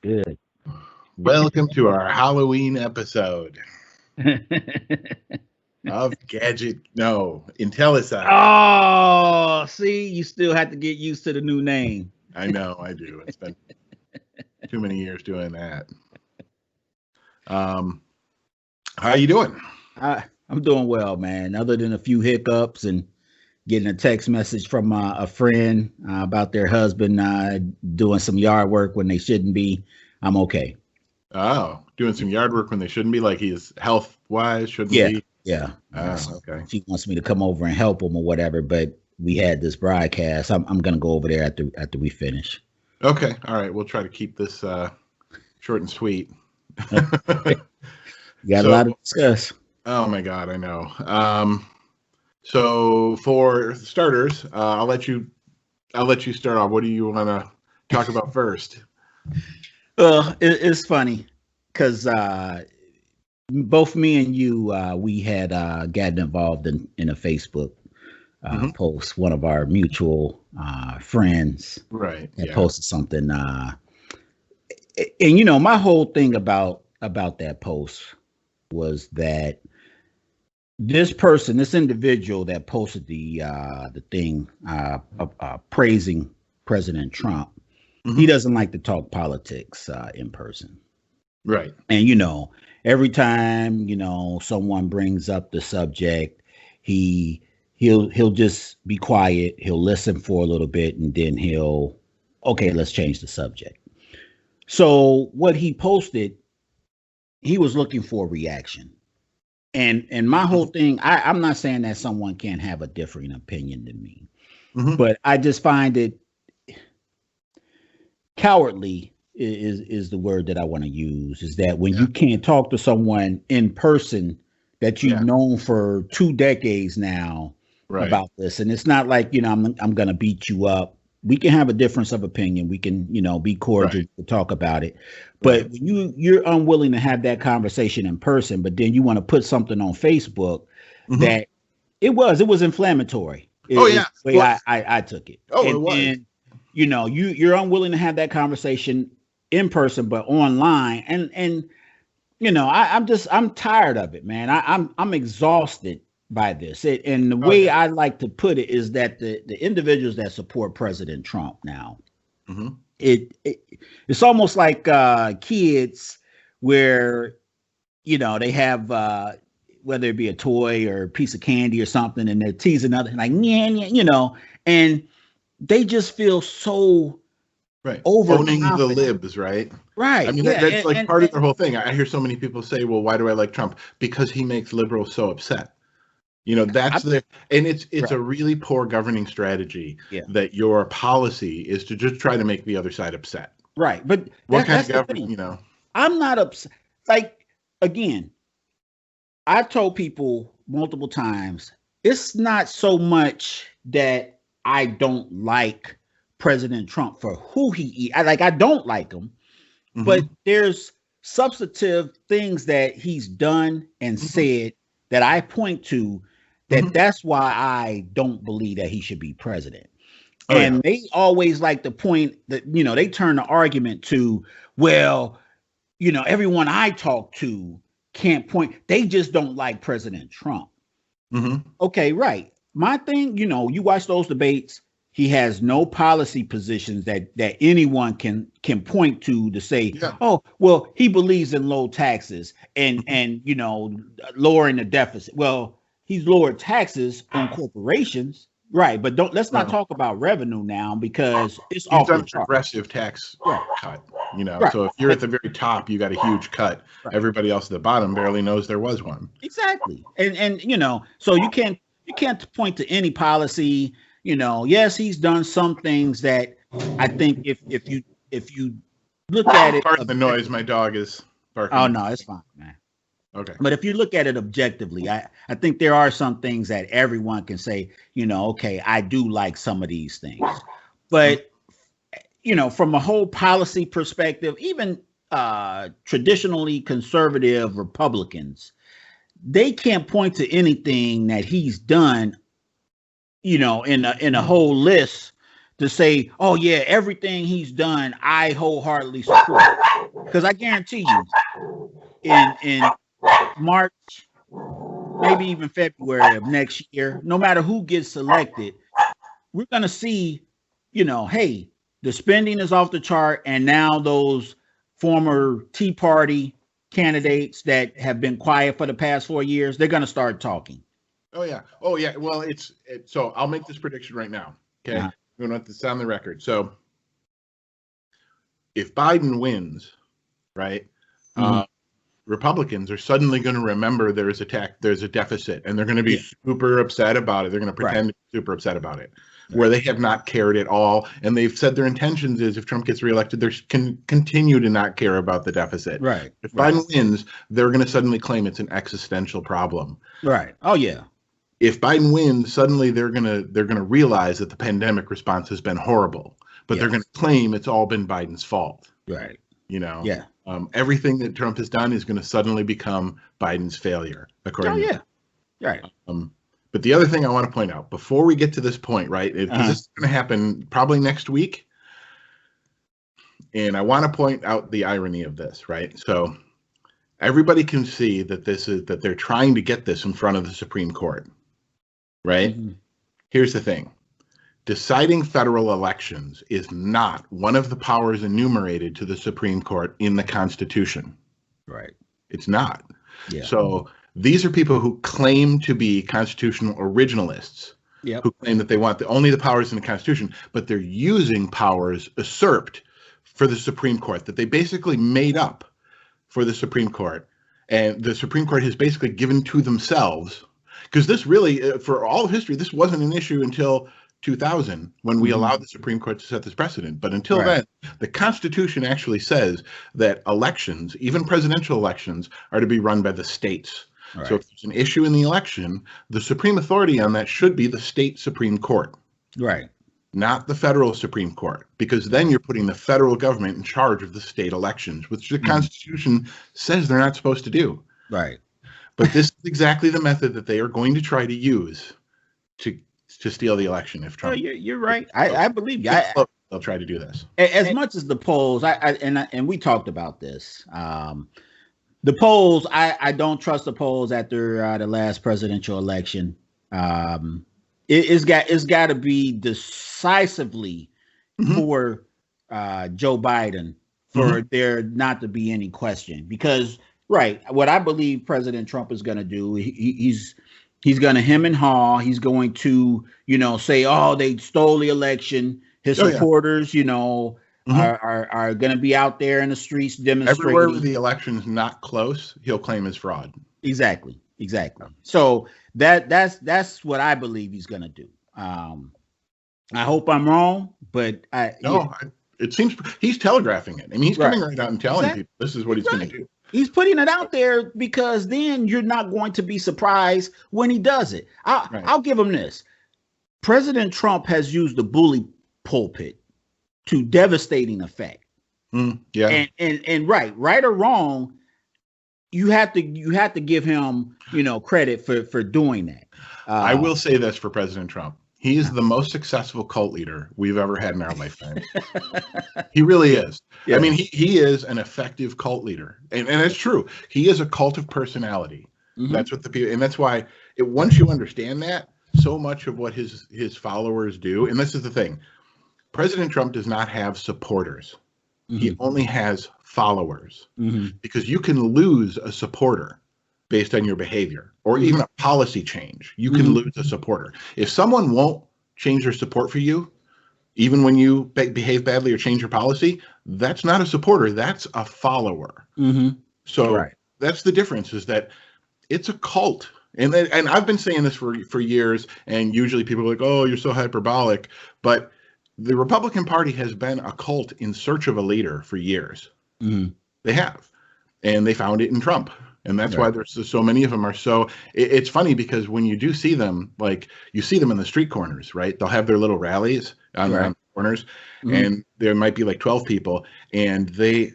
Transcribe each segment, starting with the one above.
Good. Welcome to our Halloween episode of Intellicide. Oh, see, you still have to get used to the new name. I know, I do. It's been too many years doing that. How you doing? I'm doing well, man. Other than a few hiccups and getting a text message from a friend about their husband doing some yard work when they shouldn't be, I'm okay. Oh, doing some yard work when they shouldn't be, like he's health-wise shouldn't Yeah, be. yeah. Okay. She wants me to come over and help him or whatever, but we had this broadcast. I'm gonna go over there after we finish. Okay, all right. We'll try to keep this short and sweet. You got a lot to discuss. Oh my God, I know. So for starters, I'll let you start off. What do you want to talk about first? It's funny because both me and you, we had gotten involved in a Facebook post. One of our mutual friends, right, had posted something, and my whole thing about that post was that this individual that posted the thing praising President Trump, he doesn't like to talk politics in person. Right. And, every time, someone brings up the subject, he'll just be quiet. He'll listen for a little bit and then okay, let's change the subject. So what he posted, he was looking for a reaction. And my whole thing, I'm not saying that someone can't have a differing opinion than me, but I just find it cowardly is the word that I want to use, is that when you can't talk to someone in person that you've known for 2 decades now about this. And it's not like, I'm going to beat you up. We can have a difference of opinion. We can, be cordial to talk about it. But when you're unwilling to have that conversation in person, but then you want to put something on Facebook that it was inflammatory. The way I took it. Oh, it was. And, you're unwilling to have that conversation in person, but online. And I'm tired of it, man. I'm exhausted by this. And the way I like to put it is that the individuals that support President Trump now, it's almost like kids where, they have, whether it be a toy or a piece of candy or something, and they're teasing other, like, and they just feel so owning the libs, right? Right. I mean, that's like part of the whole thing. I hear so many people say, well, why do I like Trump? Because he makes liberals so upset. That's and it's a really poor governing strategy that your policy is to just try to make the other side upset. Right. But what kind of government, I'm not upset. Like, again, I've told people multiple times, it's not so much that I don't like President Trump for who he is. I don't like him, but there's substantive things that he's done and said that I point to that's why I don't believe that he should be president. They always like to point that, they turn the argument to, well, everyone I talk to can't point. They just don't like President Trump. Okay, right. My thing, you watch those debates. He has no policy positions that anyone can point to say, oh, well, he believes in low taxes and lowering the deficit. Well, he's lowered taxes on corporations, right? But let's not talk about revenue now, because it's off the chart. Progressive tax cut. So if you're at the very top, you got a huge cut. Everybody else at the bottom barely knows there was one. Exactly, and so you can't point to any policy. Yes, he's done some things that I think if you look at it. Pardon the noise, my dog is barking. Oh no, it's fine, man. Okay. But if you look at it objectively, I think there are some things that everyone can say, okay, I do like some of these things. But, from a whole policy perspective, even traditionally conservative Republicans, they can't point to anything that he's done, in a whole list to say, oh yeah, everything he's done, I wholeheartedly support. Because I guarantee you, in March, maybe even February of next year, no matter who gets selected, we're gonna see, hey, the spending is off the chart, and now those former Tea Party candidates that have been quiet for the past 4 years, they're gonna start talking. Oh yeah. Well, so I'll make this prediction right now. Okay, we don't have to sound the record. So if Biden wins, right, Republicans are suddenly going to remember there's a deficit, and they're going to be super upset about it. They're going to pretend to be super upset about it, where they have not cared at all. And they've said their intentions is if Trump gets reelected, they can continue to not care about the deficit. Right. If Biden wins, they're going to suddenly claim it's an existential problem. Right. Oh yeah. If Biden wins, suddenly they're gonna realize that the pandemic response has been horrible, but they're gonna claim it's all been Biden's fault. Right. Yeah. Everything that Trump has done is gonna suddenly become Biden's failure, according to Right. But the other thing I want to point out before we get to this point, right? Because this is gonna happen probably next week, and I want to point out the irony of this, right? So everybody can see that that they're trying to get this in front of the Supreme Court. Right? Here's the thing. Deciding federal elections is not one of the powers enumerated to the Supreme Court in the Constitution. Right. It's not. Yeah. So these are people who claim to be constitutional originalists, who claim that they want only the powers in the Constitution, but they're using powers usurped for the Supreme Court that they basically made up for the Supreme Court. And the Supreme Court has basically given to themselves. Because this really, for all of history, this wasn't an issue until 2000 when we allowed the Supreme Court to set this precedent. But until then, the Constitution actually says that elections, even presidential elections, are to be run by the states. So if there's an issue in the election, the supreme authority on that should be the state Supreme Court. Right. Not the federal Supreme Court, because then you're putting the federal government in charge of the state elections, which the Constitution says they're not supposed to do. Right. But this is exactly the method that they are going to try to use to steal the election. If Trump, you're right. I believe you. They'll try to do this. As much as the polls, and we talked about this. The polls, I don't trust the polls after the last presidential election. It's got to be decisively for Joe Biden for there not to be any question, because. Right. What I believe President Trump is going to do, he's going to hem and haw. He's going to, say, oh, they stole the election. His supporters, are going to be out there in the streets demonstrating. Everywhere where the election's not close, he'll claim as fraud. Exactly. So that's what I believe he's going to do. I hope I'm wrong, but it seems he's telegraphing it. I mean, he's coming right out and telling people this is what he's going to do. He's putting it out there because then you're not going to be surprised when he does it. I'll give him this. President Trump has used the bully pulpit to devastating effect. And right or wrong, you have to give him, credit for doing that. I will say this for President Trump. He is the most successful cult leader we've ever had in our lifetime. He really is. Yeah. I mean, he is an effective cult leader. And it's true. He is a cult of personality. That's what the people, and that's why once you understand that, so much of what his followers do, and this is the thing, President Trump does not have supporters. He only has followers. Because you can lose a supporter based on your behavior or even a policy change. You can lose a supporter. If someone won't change their support for you, even when you behave badly or change your policy, that's not a supporter. That's a follower. So that's the difference, is that it's a cult. And I've been saying this for years, and usually people are like, oh, you're so hyperbolic. But the Republican Party has been a cult in search of a leader for years. They have. And they found it in Trump. And that's why there's so many of them are so. It's funny because when you do see them, like you see them in the street corners, right? They'll have their little rallies on the corners, and there might be like 12 people, and they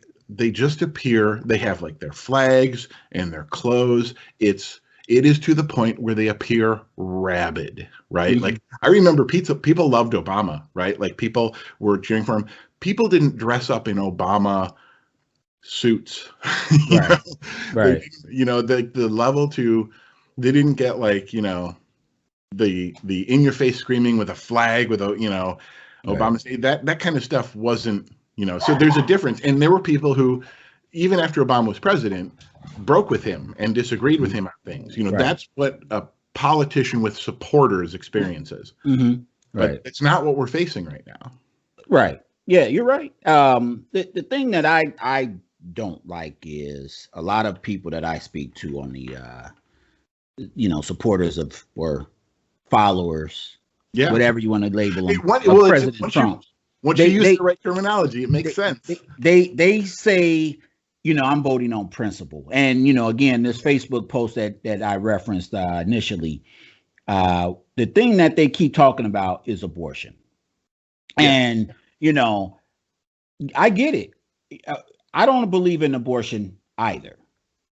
just appear. They have like their flags and their clothes. It's it is to the point where they appear rabid, right? Like, I remember people loved Obama, right? Like, people were cheering for him. People didn't dress up in Obama suits, right? Right. The level they didn't get like, the in your face screaming with a flag with a, Obama, that kind of stuff wasn't, so there's a difference. And there were people who, even after Obama was president, broke with him and disagreed with him on things. That's what a politician with supporters experiences. But it's not what we're facing right now. Right. Yeah, you're right. The thing that I don't like is a lot of people that I speak to on the supporters of or followers, whatever you want to label them, President Trump. Once you use the right terminology, it makes sense. They say, I'm voting on principle. And, again, this Facebook post that I referenced initially, the thing that they keep talking about is abortion. And, I get it. I don't believe in abortion either.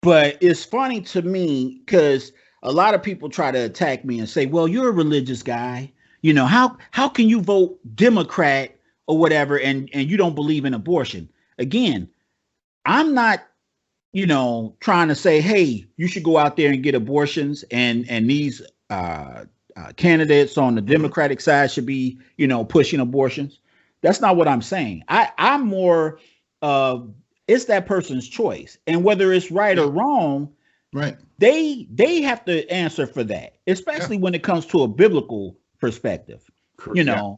But it's funny to me because a lot of people try to attack me and say, well, you're a religious guy. How can you vote Democrat or whatever and you don't believe in abortion? Again, I'm not, trying to say, hey, you should go out there and get abortions and these candidates on the Democratic side should be, pushing abortions. That's not what I'm saying. I'm more of it's that person's choice. And whether it's right or wrong, right, they have to answer for that, especially when it comes to a biblical perspective. I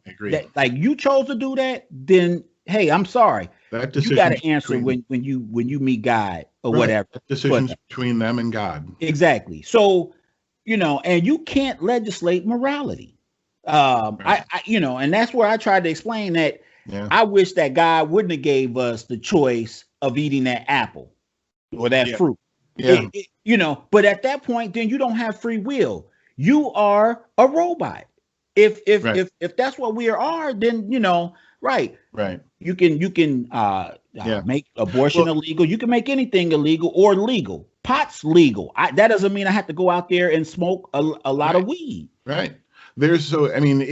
agree. That, like, you chose to do that, then hey, I'm sorry. You got to answer when you meet God or whatever. Decisions between them and God. Exactly. So, and you can't legislate morality. Right. And that's where I tried to explain that. Yeah. I wish that God wouldn't have gave us the choice of eating that apple or that fruit. Yeah. But at that point, then you don't have free will. You are a robot. If that's what we are, then right. You can make abortion illegal. You can make anything illegal or legal. Pot's legal. That doesn't mean I have to go out there and smoke a lot of weed. Right. It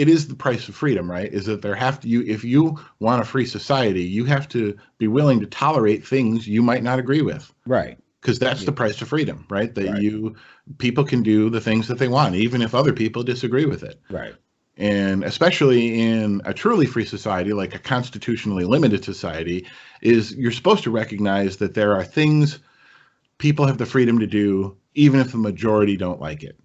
is the price of freedom, right? Is that if you want a free society, you have to be willing to tolerate things you might not agree with. Right. Because that's the price of freedom, right? That people can do the things that they want, even if other people disagree with it. Right. And especially in a truly free society, like a constitutionally limited society, you're supposed to recognize that there are things people have the freedom to do, even if the majority don't like it.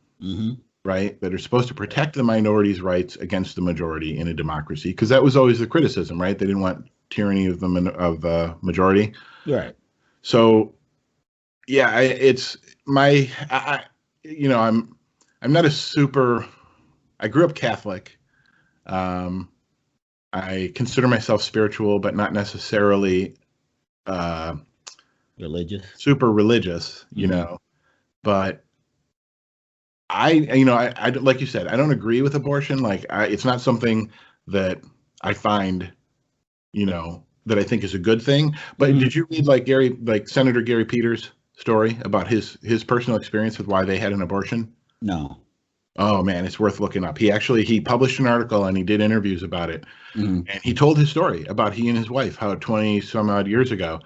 Right? That are supposed to protect the minority's rights against the majority in a democracy. Because that was always the criticism, right? They didn't want tyranny of the majority. Right. So, yeah, I'm not a super. I grew up Catholic. I consider myself spiritual, but not necessarily religious. Super religious, But I like you said, I don't agree with abortion. Like, it's not something that I find, that I think is a good thing. But did you read Senator Gary Peters' story about his personal experience with why they had an abortion? No. Oh man, it's worth looking up. He published an article and he did interviews about it. And he told his story about he and his wife, how 20 some odd years ago,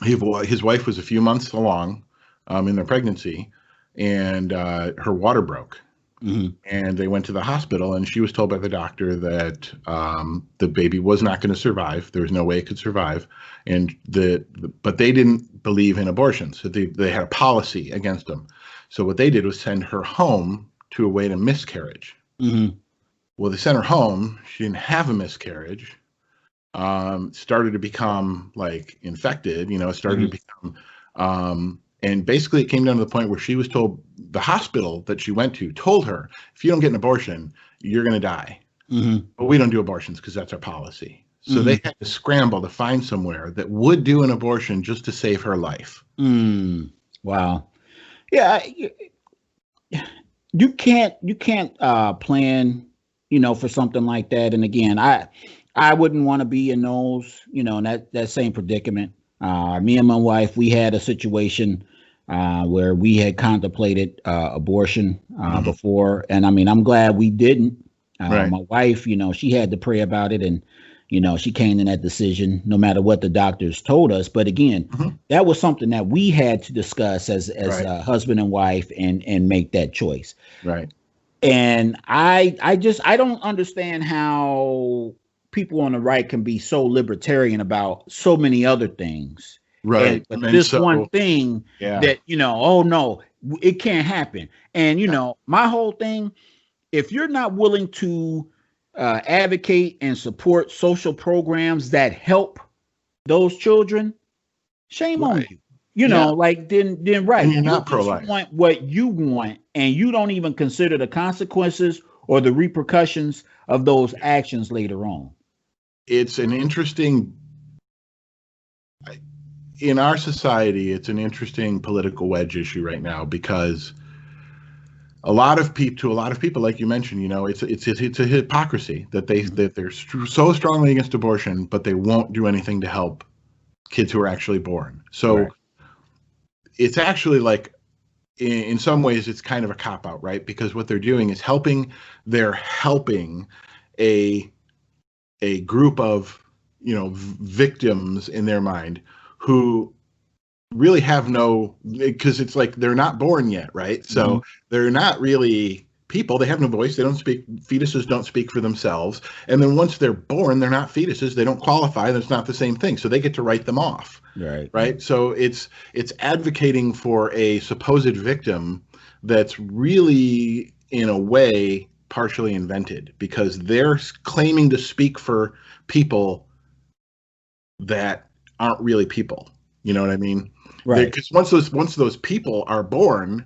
his wife was a few months along in their pregnancy, and her water broke. And they went to the hospital, and she was told by the doctor that the baby was not going to survive. There was no way it could survive. And but they didn't believe in abortions. So they had a policy against them. So what they did was send her home to await a miscarriage. Well, they sent her home. She didn't have a miscarriage. Started to become infected, started to become, and basically it came down to the point where she was told, the hospital that she went to told her, if you don't get an abortion, you're going to die. But we don't do abortions because that's our policy. So they had to scramble to find somewhere that would do an abortion just to save her life. Wow. Yeah. You can't plan, for something like that. And again, I wouldn't want to be in those, in that same predicament. Me and my wife, we had a situation where we had contemplated abortion before. And I mean, I'm glad we didn't. Right. My wife, she had to pray about it, and she came in that decision no matter what the doctors told us. But again, that was something that we had to discuss as a husband and wife and make that choice. Right. And I don't understand how people on the right can be so libertarian about so many other things. Right. But this one thing that, oh no, it can't happen. And, my whole thing, if you're not willing to advocate and support social programs that help those children, shame on you. Then right. And you're not pro-life. You want what you want, and you don't even consider the consequences or the repercussions of those actions later on. It's an interesting, in our society, it's an interesting political wedge issue right now, because to a lot of people, like you mentioned, it's a hypocrisy that they're so strongly against abortion, but they won't do anything to help kids who are actually born. So it's actually like, in some ways, it's kind of a cop-out, right? Because what they're doing is they're helping a group of, victims in their mind who really have because it's like they're not born yet, right? So they're not really people. They have no voice. They don't speak. Fetuses don't speak for themselves. And then once they're born, they're not fetuses. They don't qualify. That's not the same thing. So they get to write them off. Right. So it's advocating for a supposed victim that's really, in a way, partially invented, because they're claiming to speak for people that aren't really people. You know what I mean? Right. Because once those people are born,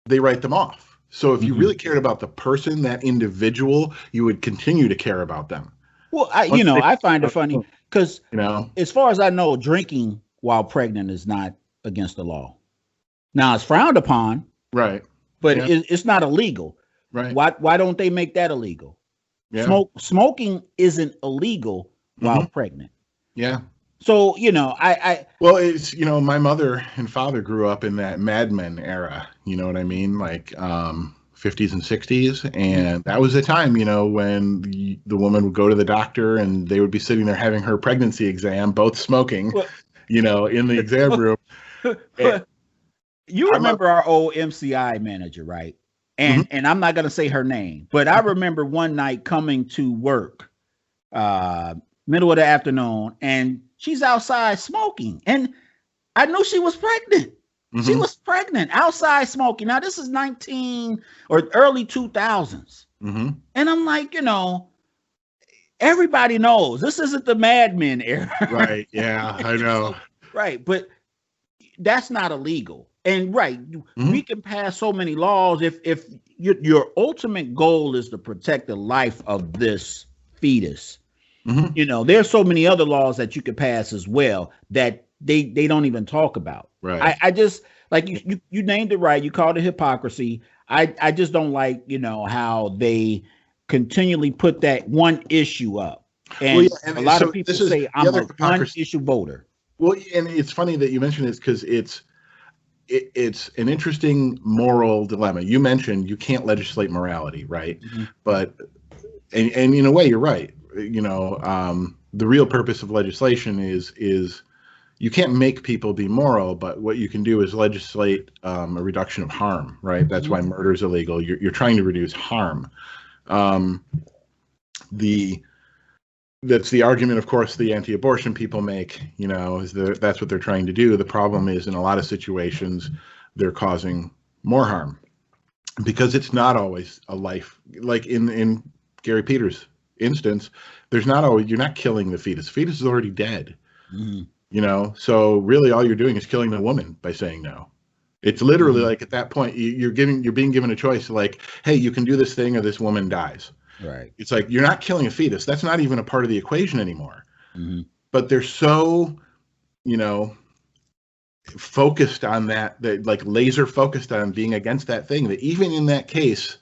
they write them off. So if you really cared about the person, that individual, you would continue to care about them. Well, I find it funny because, as far as I know, drinking while pregnant is not against the law. Now, it's frowned upon. Right. But it's not illegal. Right. Why don't they make that illegal? Yeah. Smoking isn't illegal while pregnant. Yeah. So, well, it's, my mother and father grew up in that Mad Men era, you know what I mean? Like 50s and 60s. And that was a time, when the woman would go to the doctor and they would be sitting there having her pregnancy exam, both smoking, in the exam room. You remember our old MCI manager, right? And I'm not going to say her name, but I remember one night coming to work, middle of the afternoon, and she's outside smoking. And I knew she was pregnant. She was pregnant outside smoking. Now, this is early 2000s. And I'm like, everybody knows this isn't the Mad Men era. Right. Yeah, I know. Right. But that's not illegal. And we can pass so many laws. If your ultimate goal is to protect the life of this fetus, there's so many other laws that you could pass as well that they don't even talk about. Right. I just, like, you named it right. You called it hypocrisy. I just don't like, how they continually put that one issue up. And, a lot of people say I'm a one issue voter. Well, and it's funny that you mentioned this, because it's an interesting moral dilemma. You mentioned you can't legislate morality, right? But and in a way, you're right. The real purpose of legislation is you can't make people be moral, but what you can do is legislate a reduction of harm, right? That's why murder is illegal. You're trying to reduce harm. That's the argument, of course, the anti-abortion people make, is that's what they're trying to do. The problem is, in a lot of situations, they're causing more harm, because it's not always a life. Like in Gary Peters' instance, you're not killing the fetus. The fetus is already dead. So really all you're doing is killing the woman by saying no. It's literally like, at that point, you're being given a choice, like, hey, you can do this thing or this woman dies. Right. It's like, you're not killing a fetus. That's not even a part of the equation anymore. But they're so, focused on that, like laser focused on being against that thing, that even in that case,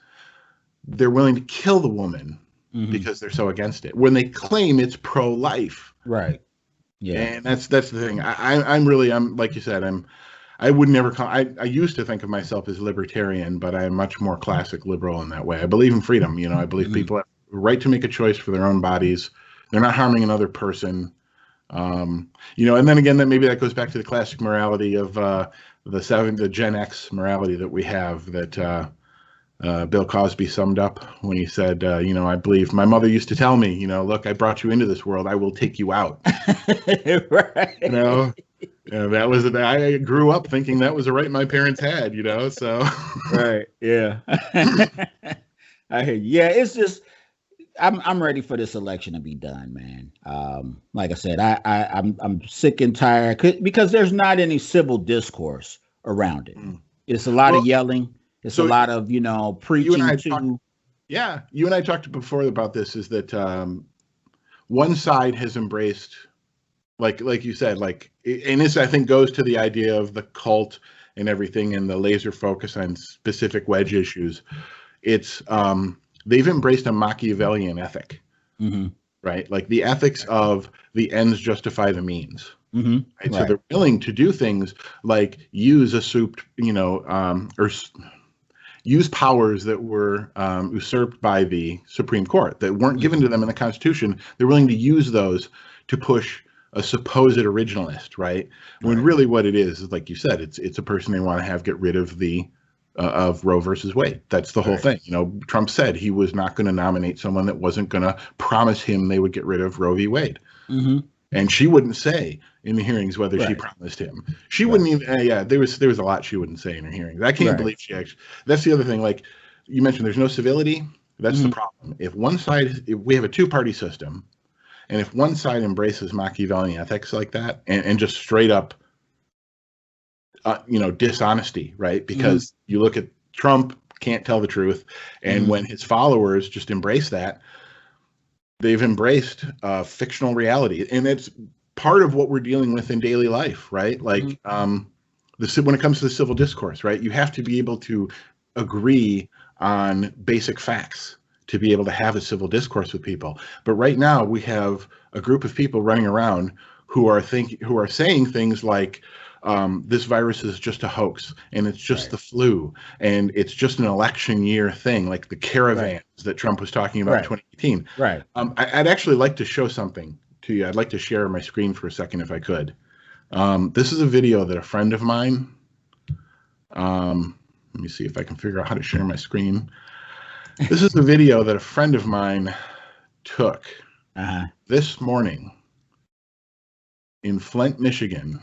they're willing to kill the woman because they're so against it, when they claim it's pro-life. Right. Yeah. And that's the thing. I'm like you said, I'm I would never call. I used to think of myself as libertarian, but I am much more classic liberal in that way. I believe in freedom. You know, I believe people have the right to make a choice for their own bodies. They're not harming another person. You know, and then again, that maybe that goes back to the classic morality of the Gen X morality that we have that Bill Cosby summed up when he said, you know, I believe my mother used to tell me, you know, look, I brought you into this world. I will take you out. Right. You know, that was I grew up thinking that was the right my parents had, you know, so. Right. Yeah. I hear you. Yeah. It's just, I'm ready for this election to be done, man. Like I said, I'm sick and tired because there's not any civil discourse around it. It's a lot of yelling. It's a lot of, you know, preaching you and I talked before about this, is that one side has embraced, like you said, like, and this I think goes to the idea of the cult and everything and the laser focus on specific wedge issues. It's they've embraced a Machiavellian ethic, right? Like the ethics of the ends justify the means. Right? Right. So they're willing to do things like use or use powers that were usurped by the Supreme Court that weren't given to them in the Constitution. They're willing to use those to push a supposed originalist, right? When really what it is like you said, it's a person they want to have get rid of the of Roe versus Wade. That's the whole thing. You know, Trump said he was not going to nominate someone that wasn't going to promise him they would get rid of Roe v. Wade. And she wouldn't say in the hearings whether she promised him. She wouldn't even. There was a lot she wouldn't say in her hearings. I can't believe she actually. That's the other thing. Like you mentioned, there's no civility. That's the problem. If we have a two-party system, and if one side embraces Machiavellian ethics like that, and just straight up, dishonesty, right? Because you look at Trump, can't tell the truth, and when his followers just embrace that, they've embraced fictional reality, and it's part of what we're dealing with in daily life, right? Like when it comes to the civil discourse, right? You have to be able to agree on basic facts to be able to have a civil discourse with people. But right now we have a group of people running around who are saying things like, this virus is just a hoax, and it's just the flu, and it's just an election year thing, like the caravans that Trump was talking about in 2018. Right. I'd actually like to show something to you. I'd like to share my screen for a second if I could. This is a video that a friend of mine, let me see if I can figure out how to share my screen. This is a video that a friend of mine took this morning in Flint, Michigan.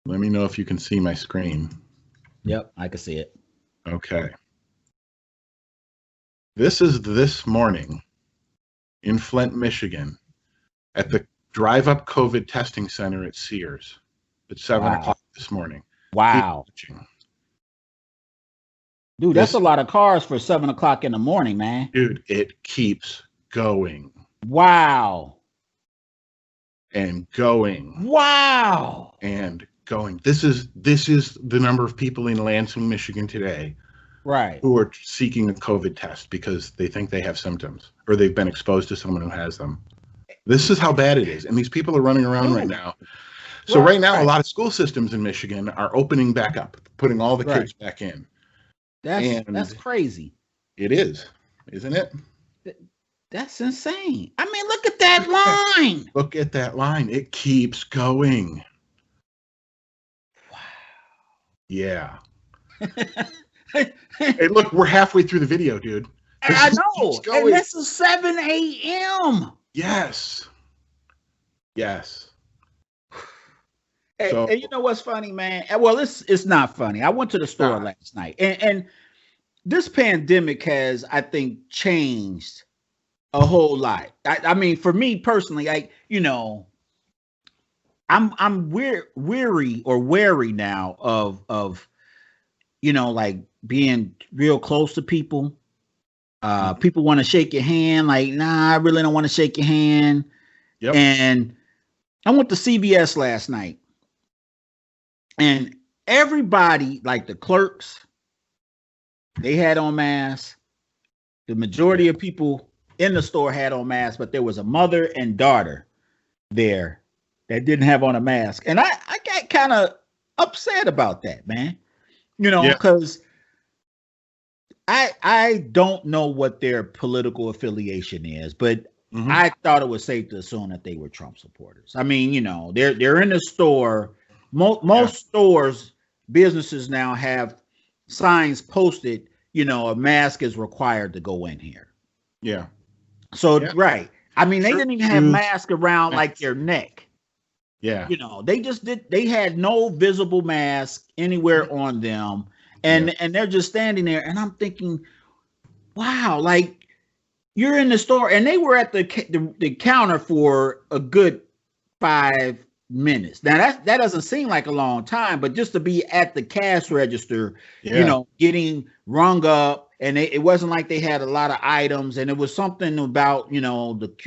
Let me know if you can see my screen. Yep, I can see it. Okay. This is this morning in Flint, Michigan at the drive-up COVID testing center at Sears at 7 o'clock this morning. Wow. Dude, that's a lot of cars for 7 o'clock in the morning, man. Dude, it keeps going. Wow. And going. Wow. And going. This is the number of people in Lansing, Michigan today, right, who are seeking a COVID test because they think they have symptoms or they've been exposed to someone who has them. This is how bad it is. And these people are running around right now. So right now, a lot of school systems in Michigan are opening back up, putting all the kids back in. That's crazy. It is, isn't it? That's insane. I mean, look at that line. Look at that line. It keeps going. Wow. Yeah. Hey, look, we're halfway through the video, dude. I know. And this is 7 a.m. Yes. Yes. And you know what's funny, man? Well, it's not funny. I went to the store last night, and this pandemic has, I think, changed a whole lot. I mean, for me personally, I'm wary now of like being real close to people. People want to shake your hand, like, nah, I really don't want to shake your hand. Yep. And I went to CVS last night, and everybody, like the clerks, they had on masks. The majority of people in the store had on masks, but there was a mother and daughter there that didn't have on a mask. And I got kind of upset about that, man. Because I don't know what their political affiliation is, but I thought it was safe to assume that they were Trump supporters. I mean, they're in the store. Most stores, businesses now have signs posted, a mask is required to go in here. Yeah. So, right. I mean, they didn't even have masks around like their neck. Yeah. They had no visible mask anywhere on them. And they're just standing there. And I'm thinking, wow, like you're in the store, and they were at the counter for a good 5 minutes. Now that doesn't seem like a long time, but just to be at the cash register, getting rung up, and it wasn't like they had a lot of items, and it was something about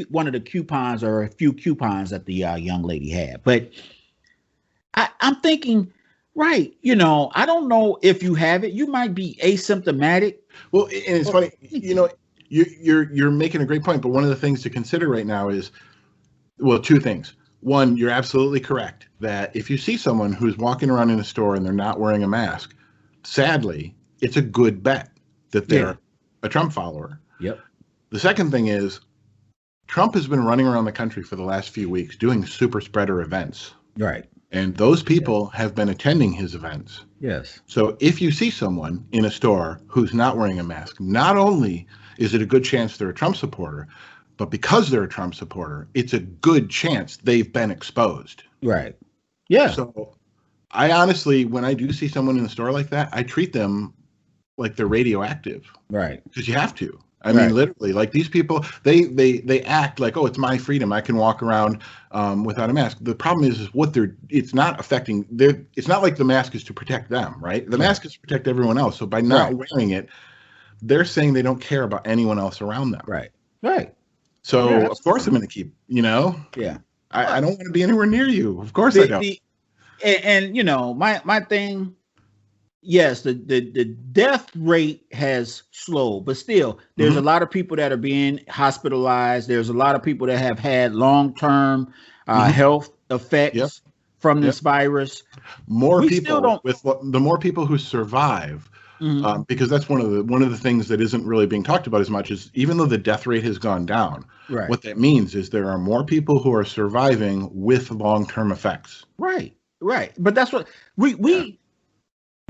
one of the coupons or a few coupons that the young lady had. But I'm thinking, right, I don't know if you have it. You might be asymptomatic. Well, and it's funny, you're making a great point, but one of the things to consider right now is, well, two things. One, you're absolutely correct that if you see someone who's walking around in a store and they're not wearing a mask, sadly, it's a good bet that they're a Trump follower. Yep. The second thing is, Trump has been running around the country for the last few weeks doing super spreader events. Right. And those people have been attending his events. Yes. So if you see someone in a store who's not wearing a mask, not only is it a good chance they're a Trump supporter, but because they're a Trump supporter, it's a good chance they've been exposed. Right. Yeah. So I honestly, when I do see someone in the store like that, I treat them like they're radioactive. Right. Because you have to. I mean, literally, like these people, they act like, oh, it's my freedom. I can walk around without a mask. The problem is it's not affecting it's not like the mask is to protect them, right? The mask is to protect everyone else. So by not wearing it, they're saying they don't care about anyone else around them. Right. Right. So of course I'm going to keep, Yeah. I don't want to be anywhere near you. Of course I don't. My thing, yes, the death rate has slowed, but still there's a lot of people that are being hospitalized. There's a lot of people that have had long-term health effects from this virus. The more people who survive, because that's one of the things that isn't really being talked about as much, is even though the death rate has gone down, what that means is there are more people who are surviving with long-term effects. Right. But that's what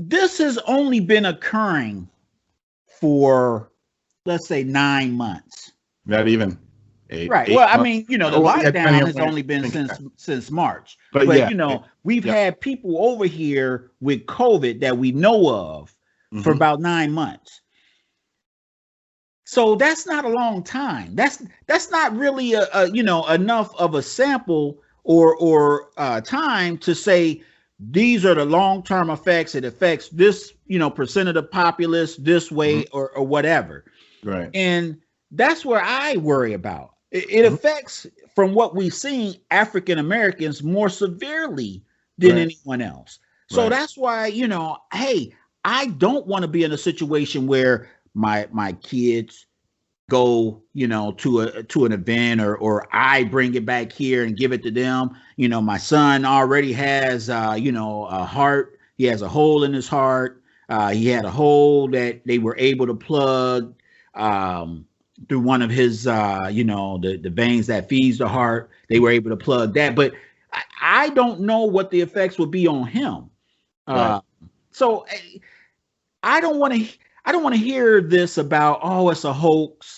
this has only been occurring for, let's say, 9 months. Not even 8. Right. Well, I mean, the lockdown has only been since March. But we've had people over here with COVID that we know of for about 9 months. So that's not a long time. That's not really enough of a sample or time to say these are the long-term effects. It affects this, percent of the populace this way or whatever. Right. And that's where I worry about. It affects, from what we've seen, African Americans more severely than anyone else. So that's why, hey, I don't want to be in a situation where my kids go, to an event or I bring it back here and give it to them. My son already has, a heart. He has a hole in his heart. He had a hole that they were able to plug through one of his, the veins that feeds the heart. They were able to plug that. But I don't know what the effects would be on him. So I don't want to hear this about, oh, it's a hoax.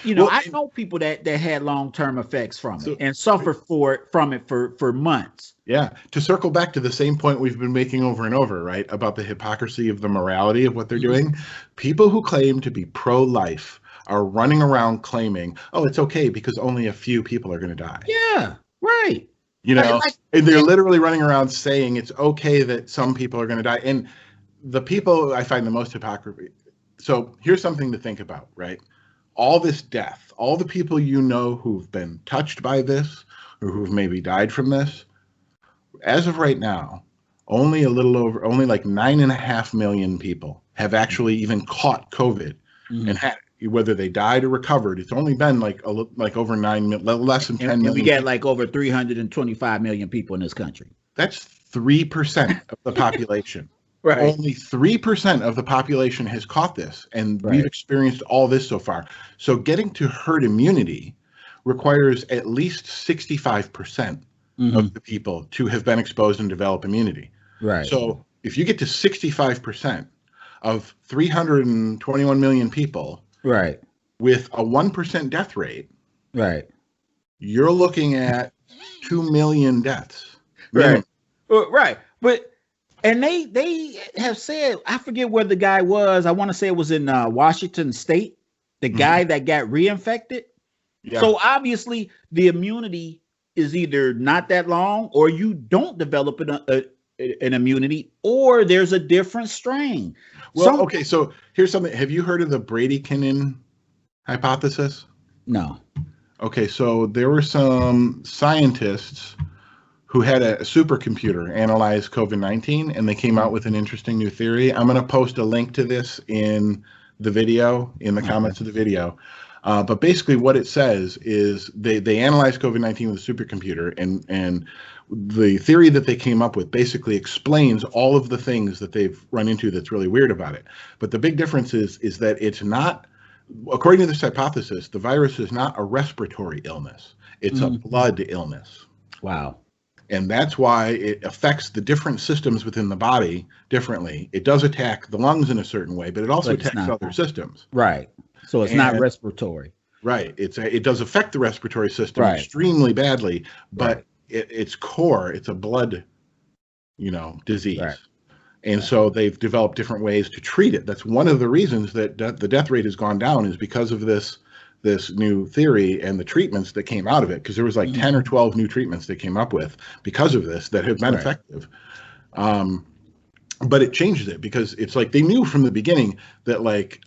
I know people that had long-term effects from it and suffer from it for months. Yeah. To circle back to the same point we've been making over and over, right, about the hypocrisy of the morality of what they're doing. People who claim to be pro-life are running around claiming, oh, it's okay because only a few people are going to die. Yeah. Right. And they're literally running around saying it's okay that some people are going to die. And the people I find the most hypocrisy. So here's something to think about, right? All this death, all the people who've been touched by this or who've maybe died from this, as of right now, only like 9.5 million people have actually even caught COVID and had, whether they died or recovered, it's only been like over 9 million, less than 10 million. We got like over 325 million people in this country. That's 3% of the population. Right. Only 3% of the population has caught this, and we've experienced all this so far. So getting to herd immunity requires at least 65% of the people to have been exposed and develop immunity. Right. So if you get to 65% of 321 million people, right, with a 1% death rate, right, you're looking at 2 million deaths. Right. Right. But and they have said, I forget where the guy was. I want to say it was in Washington State, the guy that got reinfected. Yeah. So obviously the immunity is either not that long, or you don't develop an immunity, or there's a different strain. Well, okay, so here's something. Have you heard of the Bradykinin hypothesis? No. Okay, so there were some scientists who had a supercomputer analyze COVID-19, and they came out with an interesting new theory. I'm going to post a link to this in the video, in the comments of the video. But basically what it says is they analyzed COVID-19 with a supercomputer, and the theory that they came up with basically explains all of the things that they've run into that's really weird about it. But the big difference is that it's not, according to this hypothesis, the virus is not a respiratory illness. It's a blood illness. Wow. And that's why it affects the different systems within the body differently. It does attack the lungs in a certain way, but it also attacks other systems. Right. So it's not respiratory. Right. It does affect the respiratory system extremely badly, but its core, it's a blood, disease. Right. And so they've developed different ways to treat it. That's one of the reasons that the death rate has gone down, is because of this new theory and the treatments that came out of it, because there was like 10 or 12 new treatments they came up with because of this that have been effective. But it changes it, because it's like they knew from the beginning that like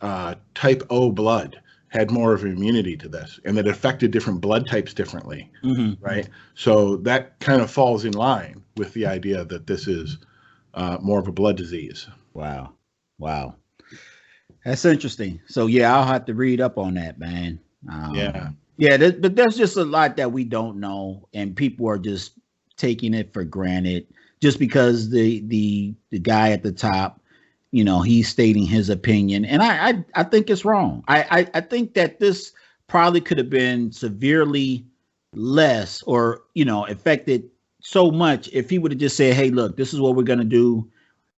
type O blood had more of an immunity to this, and that affected different blood types differently, right? So that kind of falls in line with the idea that this is more of a blood disease. Wow. That's interesting. So yeah, I'll have to read up on that, man. But there's just a lot that we don't know, and people are just taking it for granted just because the guy at the top, he's stating his opinion, and I think it's wrong. I think that this probably could have been severely less, or affected so much, if he would have just said, hey, look, this is what we're going to do.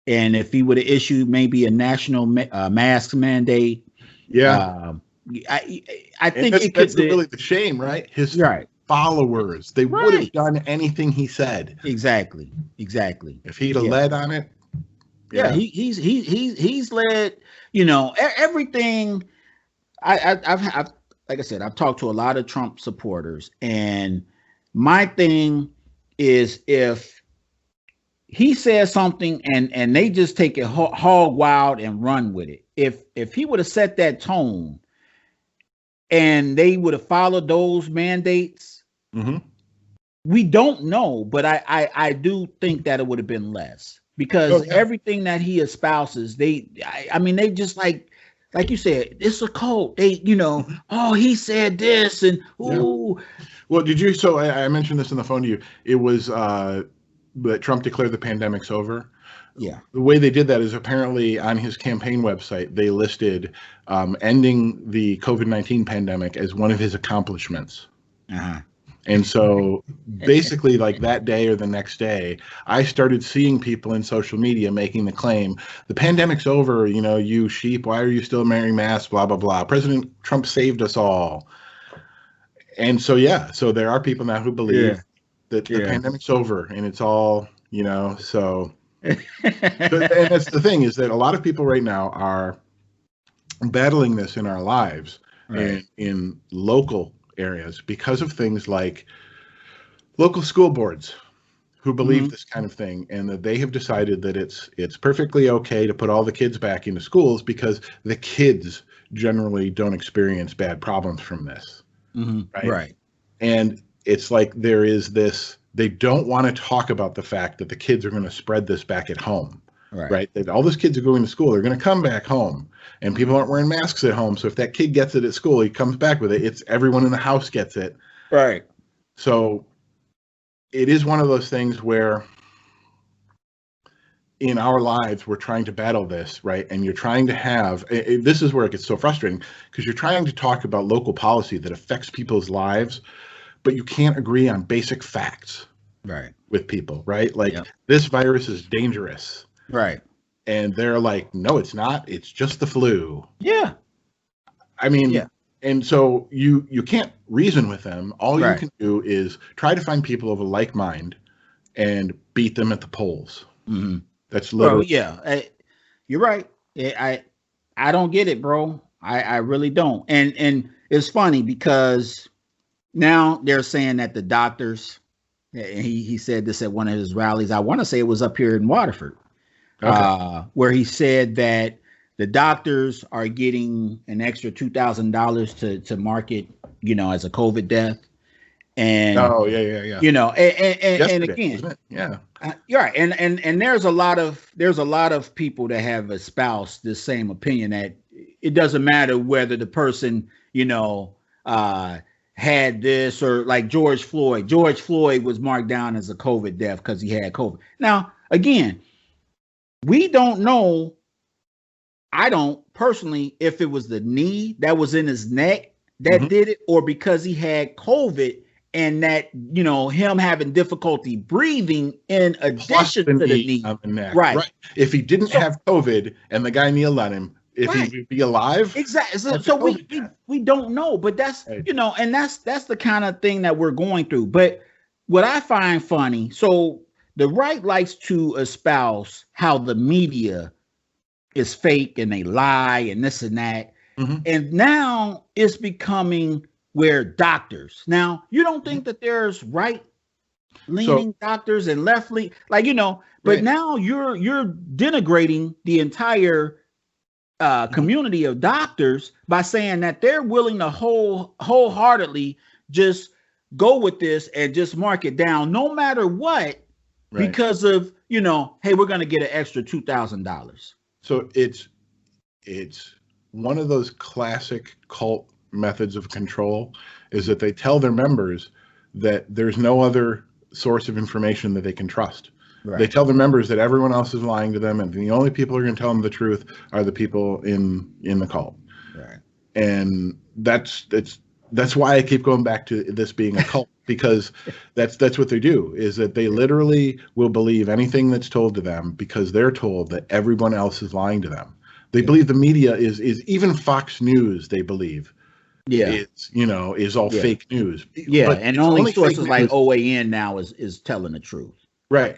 And if he would have issued maybe a national mask mandate, I think that's really the shame, right? His followers, they would have done anything he said. Exactly. If he'd have led on it, he's led. Everything. I've like I said, I've talked to a lot of Trump supporters, and my thing is, if he says something and they just take it hog wild and run with it. If he would have set that tone and they would have followed those mandates, we don't know, but I do think that it would have been less, because everything that he espouses, they just like you said, it's a cult. They, he said this, and ooh. Well, did you? So I mentioned this on the phone to you. It was that Trump declared the pandemic's over. Yeah. The way they did that is apparently on his campaign website, they listed ending the COVID-19 pandemic as one of his accomplishments. And so basically, like that day or the next day, I started seeing people in social media making the claim, the pandemic's over, you sheep, why are you still wearing masks, blah, blah, blah. President Trump saved us all. And so, so there are people now who believe that the pandemic's over, and it's all, so. And that's the thing, is that a lot of people right now are battling this in our lives, in local areas, because of things like local school boards who believe this kind of thing, and that they have decided that it's perfectly okay to put all the kids back into schools because the kids generally don't experience bad problems from this. Right. And it's like there is this, they don't want to talk about the fact that the kids are going to spread this back at home. right? That all those kids are going to school. They're going to come back home, and people aren't wearing masks at home. So if that kid gets it at school, he comes back with it. It's everyone in the house gets it. Right. So it is one of those things where in our lives, we're trying to battle this, right? And you're trying to have, this is where it gets so frustrating, because you're trying to talk about local policy that affects people's lives, but you can't agree on basic facts with people, right? Like, this virus is dangerous. Right. And they're like, no, it's not. It's just the flu. Yeah. I mean, and so you can't reason with them. All you can do is try to find people of a like mind and beat them at the polls. Mm-hmm. That's literally. You're right. I don't get it, bro. I really don't. And it's funny because now they're saying that the doctors, he said this at one of his rallies. I want to say it was up here in Waterford, where he said that the doctors are getting an extra $2,000 to market, as a COVID death. And and again, you're right. And there's a lot of people that have espoused this same opinion that it doesn't matter whether the person, had this, or like George Floyd. George Floyd was marked down as a COVID death because he had COVID. Now, again, we don't know. I don't personally, if it was the knee that was in his neck that did it, or because he had COVID. And that, him having difficulty breathing in addition to the knee. On the neck. Right. If he didn't have COVID and the guy kneeled on him, if he would be alive. Exactly. So we don't know, but that's, and that's the kind of thing that we're going through. But what I find funny, so the right likes to espouse how the media is fake and they lie and this and that. Mm-hmm. And now it's becoming where doctors, now you don't think that there's right leaning doctors and left leaning, but now you're denigrating the entire community of doctors by saying that they're willing to wholeheartedly just go with this and just mark it down no matter what, because of, hey, we're going to get an extra $2,000. So it's one of those classic cult methods of control, is that they tell their members that there's no other source of information that they can trust. They tell their members that everyone else is lying to them, and the only people who are going to tell them the truth are the people in the cult. And that's why I keep going back to this being a cult, because that's what they do, is that they literally will believe anything that's told to them because they're told that everyone else is lying to them. They believe the media is even Fox News, they believe is all fake news. But and only sources like OAN now is telling the truth. Right.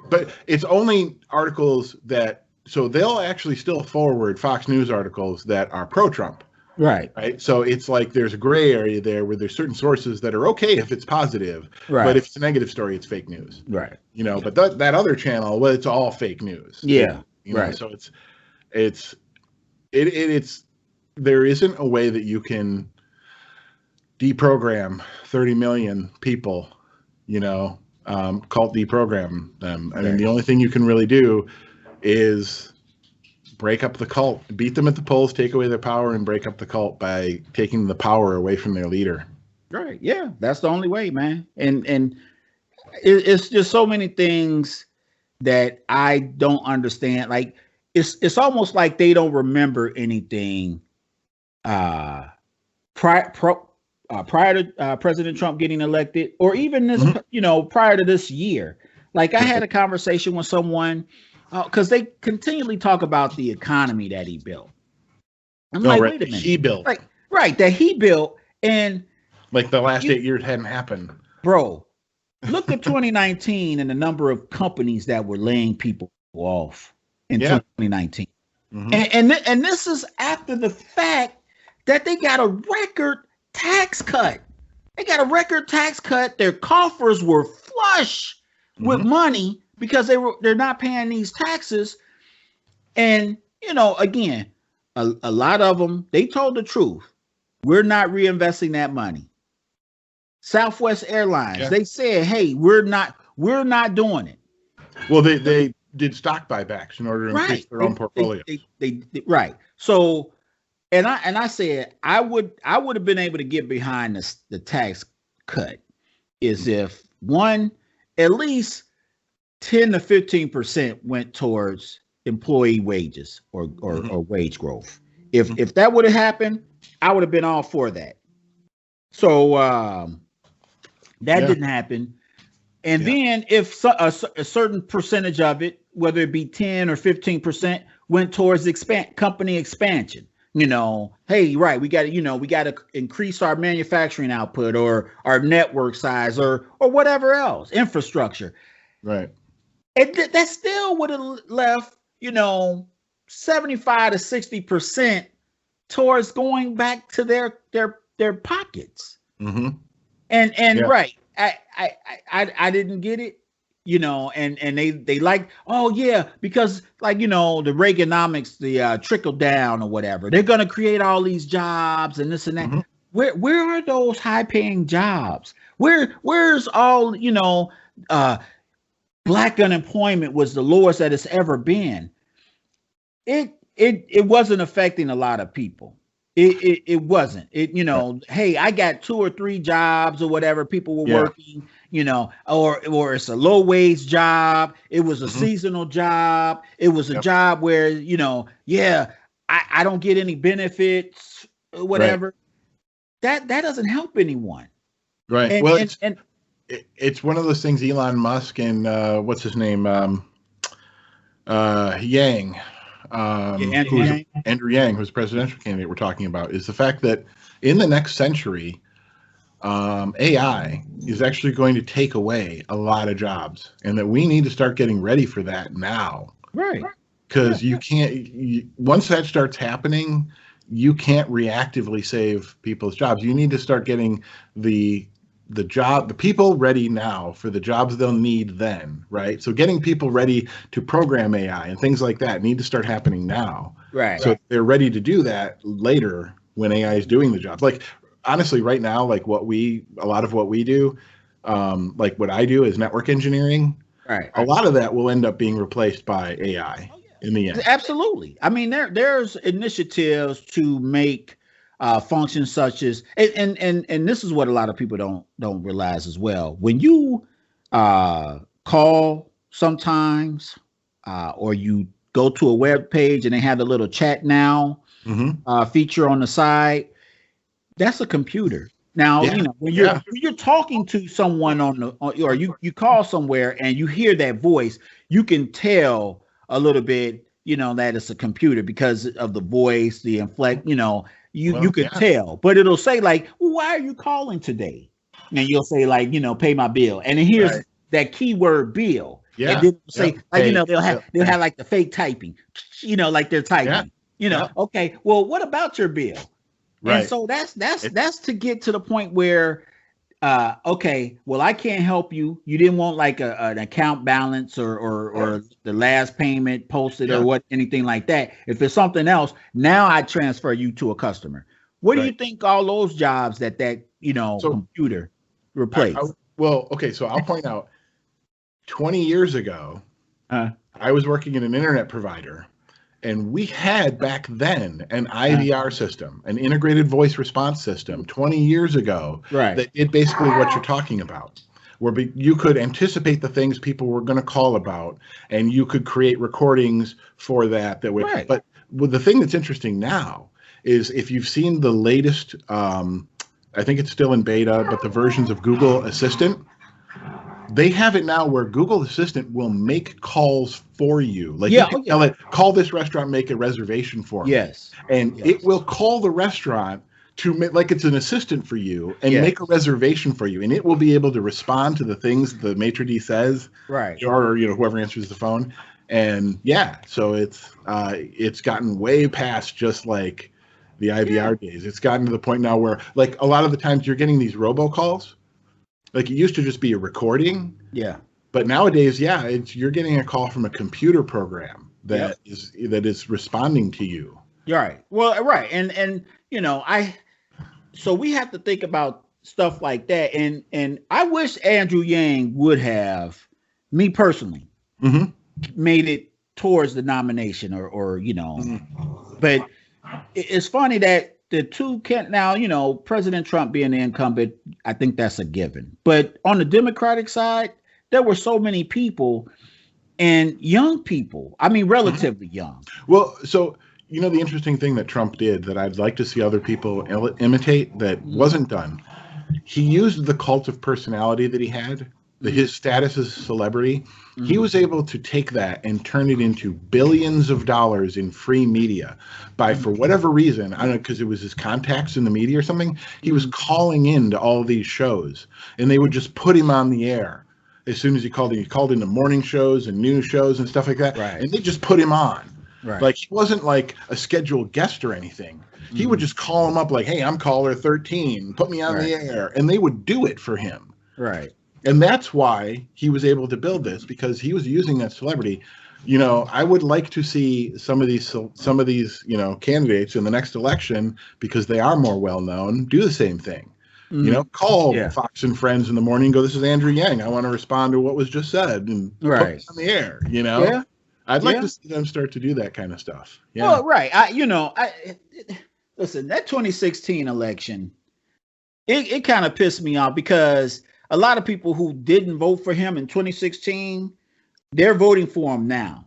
But it's only articles that, so they'll actually still forward Fox News articles that are pro-Trump. Right. So it's like there's a gray area there where there's certain sources that are okay if it's positive, but if it's a negative story, it's fake news. But that other channel, well, it's all fake news. So it's there isn't a way that you can deprogram 30 million people, cult deprogram them. I mean, the only thing you can really do is break up the cult, beat them at the polls, take away their power, and break up the cult by taking the power away from their leader. Right. Yeah, that's the only way, man. And it's just so many things that I don't understand. Like, it's almost like they don't remember anything prior to President Trump getting elected, or even this, prior to this year. Like, I had a conversation with someone because they continually talk about the economy that he built. I'm like, wait a minute, he built, that he built, and like the last 8 years hadn't happened, bro. Look at 2019 and the number of companies that were laying people off in 2019, and this is after the fact that they got a record tax cut. Their coffers were flush with money because they're not paying these taxes. And again, a lot of them, they told the truth. We're not reinvesting that money. Southwest Airlines, they said, hey, we're not doing it. Well, they did stock buybacks in order to increase their own portfolio. They right. So, and I said I would have been able to get behind the tax cut is if one at least 10 to 15% went towards employee wages or wage growth. If that would have happened, I would have been all for that. So that didn't happen. And then if a certain percentage of it, whether it be 10 or 15%, went towards company expansion, hey, right, we got to increase our manufacturing output or our network size or whatever else, infrastructure. Right. And that still would have left, 75 to 60% towards going back to their pockets. Mm-hmm. And right. I didn't get it, and they like, oh yeah, because like, the Reaganomics, the trickle down or whatever, they're going to create all these jobs and this and that. Mm-hmm. Where are those high paying jobs? Where's all, Black unemployment was the lowest that it's ever been. It wasn't affecting a lot of people. It wasn't. Hey, I got 2 or 3 jobs or whatever. People were working, or it's a low wage job. It was a seasonal job. It was a job where, I don't get any benefits, whatever. Right. That doesn't help anyone. Right. It's one of those things Elon Musk and what's his name? Yang. Andrew Yang, who's presidential candidate we're talking about, is the fact that in the next century, AI is actually going to take away a lot of jobs, and that we need to start getting ready for that now. Right. Because once that starts happening, you can't reactively save people's jobs. You need to start getting the people ready now for the jobs they'll need then, right? So getting people ready to program AI and things like that need to start happening now. Right. So they're ready to do that later when AI is doing the jobs. Like, honestly, right now, like a lot of what we do, like what I do is network engineering. Right. A lot of that will end up being replaced by AI in the end. Absolutely. I mean, there's initiatives to make functions such as, and this is what a lot of people don't realize as well. When you call sometimes, or you go to a web page and they have the little chat now feature on the side, that's a computer. Now, when you're talking to someone or you call somewhere and you hear that voice, you can tell a little bit, that it's a computer because of the voice, the inflect, you could tell, but it'll say like, why are you calling today? And you'll say like, pay my bill. And then here's that keyword bill. Yeah. And then say like, they'll have like the fake typing, like they're typing, okay, well, what about your bill? Right. And so that's to get to the point where, okay, well, I can't help you. You didn't want like an account balance or the last payment posted or anything like that. If it's something else, now I transfer you to a customer. What do you think all those jobs that computer replaced? So I'll point out 20 years ago, I was working in an internet provider. And we had back then an IVR system, an integrated voice response system 20 years ago that did basically what you're talking about, where you could anticipate the things people were going to call about, and you could create recordings for that way. Right. But the thing that's interesting now is if you've seen the latest, I think it's still in beta, but the versions of Google Assistant, they have it now where Google Assistant will make calls for you. Like you can tell it, call this restaurant, make a reservation for me. Yes. And it will call the restaurant to make like it's an assistant for you and make a reservation for you. And it will be able to respond to the things the maitre d' says. Right. Or whoever answers the phone. And so it's gotten way past just like the IVR days. It's gotten to the point now where like a lot of the times you're getting these robocalls. Like it used to just be a recording. Yeah. But nowadays, you're getting a call from a computer program that is responding to you. Right. Well, right. And so we have to think about stuff like that. And I wish Andrew Yang would have, me personally, made it towards the nomination, or but it's funny that the two can't now, President Trump being the incumbent, I think that's a given. But on the Democratic side, there were so many people and young people. I mean, relatively young. Well, so, the interesting thing that Trump did that I'd like to see other people imitate that wasn't done, he used the cult of personality that he had, his status as a celebrity. He was able to take that and turn it into billions of dollars in free media by, for whatever reason, I don't know, because it was his contacts in the media or something, he was calling into all these shows, and they would just put him on the air as soon as he called in. He called into morning shows and news shows and stuff like that, and they just put him on. Like, he wasn't like a scheduled guest or anything. He would just call him up like, hey, I'm caller 13, put me on the air, and they would do it for him. And that's why he was able to build this, because he was using that celebrity. I would like to see some of these candidates in the next election, because they are more well known, do the same thing. Call Fox and Friends in the morning, go, this is Andrew Yang, I want to respond to what was just said, and put it on the air. I'd like to see them start to do that kind of stuff. Well, listen, that 2016 election, it kind of pissed me off, because a lot of people who didn't vote for him in 2016, they're voting for him now.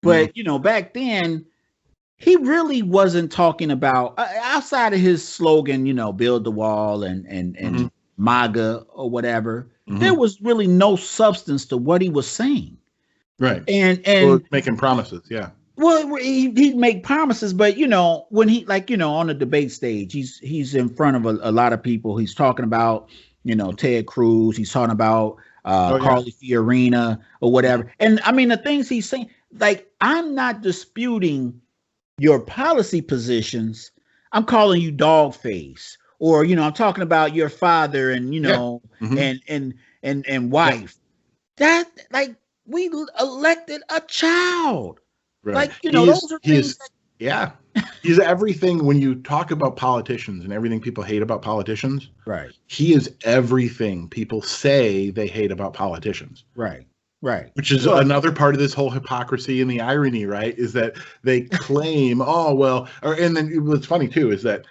But, back then, he wasn't talking about, outside of his slogan, build the wall and MAGA or whatever, there was really no substance to what he was saying. And making promises. Well, he'd make promises, but when he, on the debate stage, he's in front of a lot of people. He's talking about, Ted Cruz. He's talking about Carly Fiorina or whatever. And I mean, the things he's saying, like, I'm not disputing your policy positions. I'm calling you dog face, or, I'm talking about your father and, and wife. That, like, we elected a child. Like, those are things. He's everything. When you talk about politicians and everything people hate about politicians, he is everything people say they hate about politicians. Which is another part of this whole hypocrisy and the irony, is that they claim, and then what's funny too is that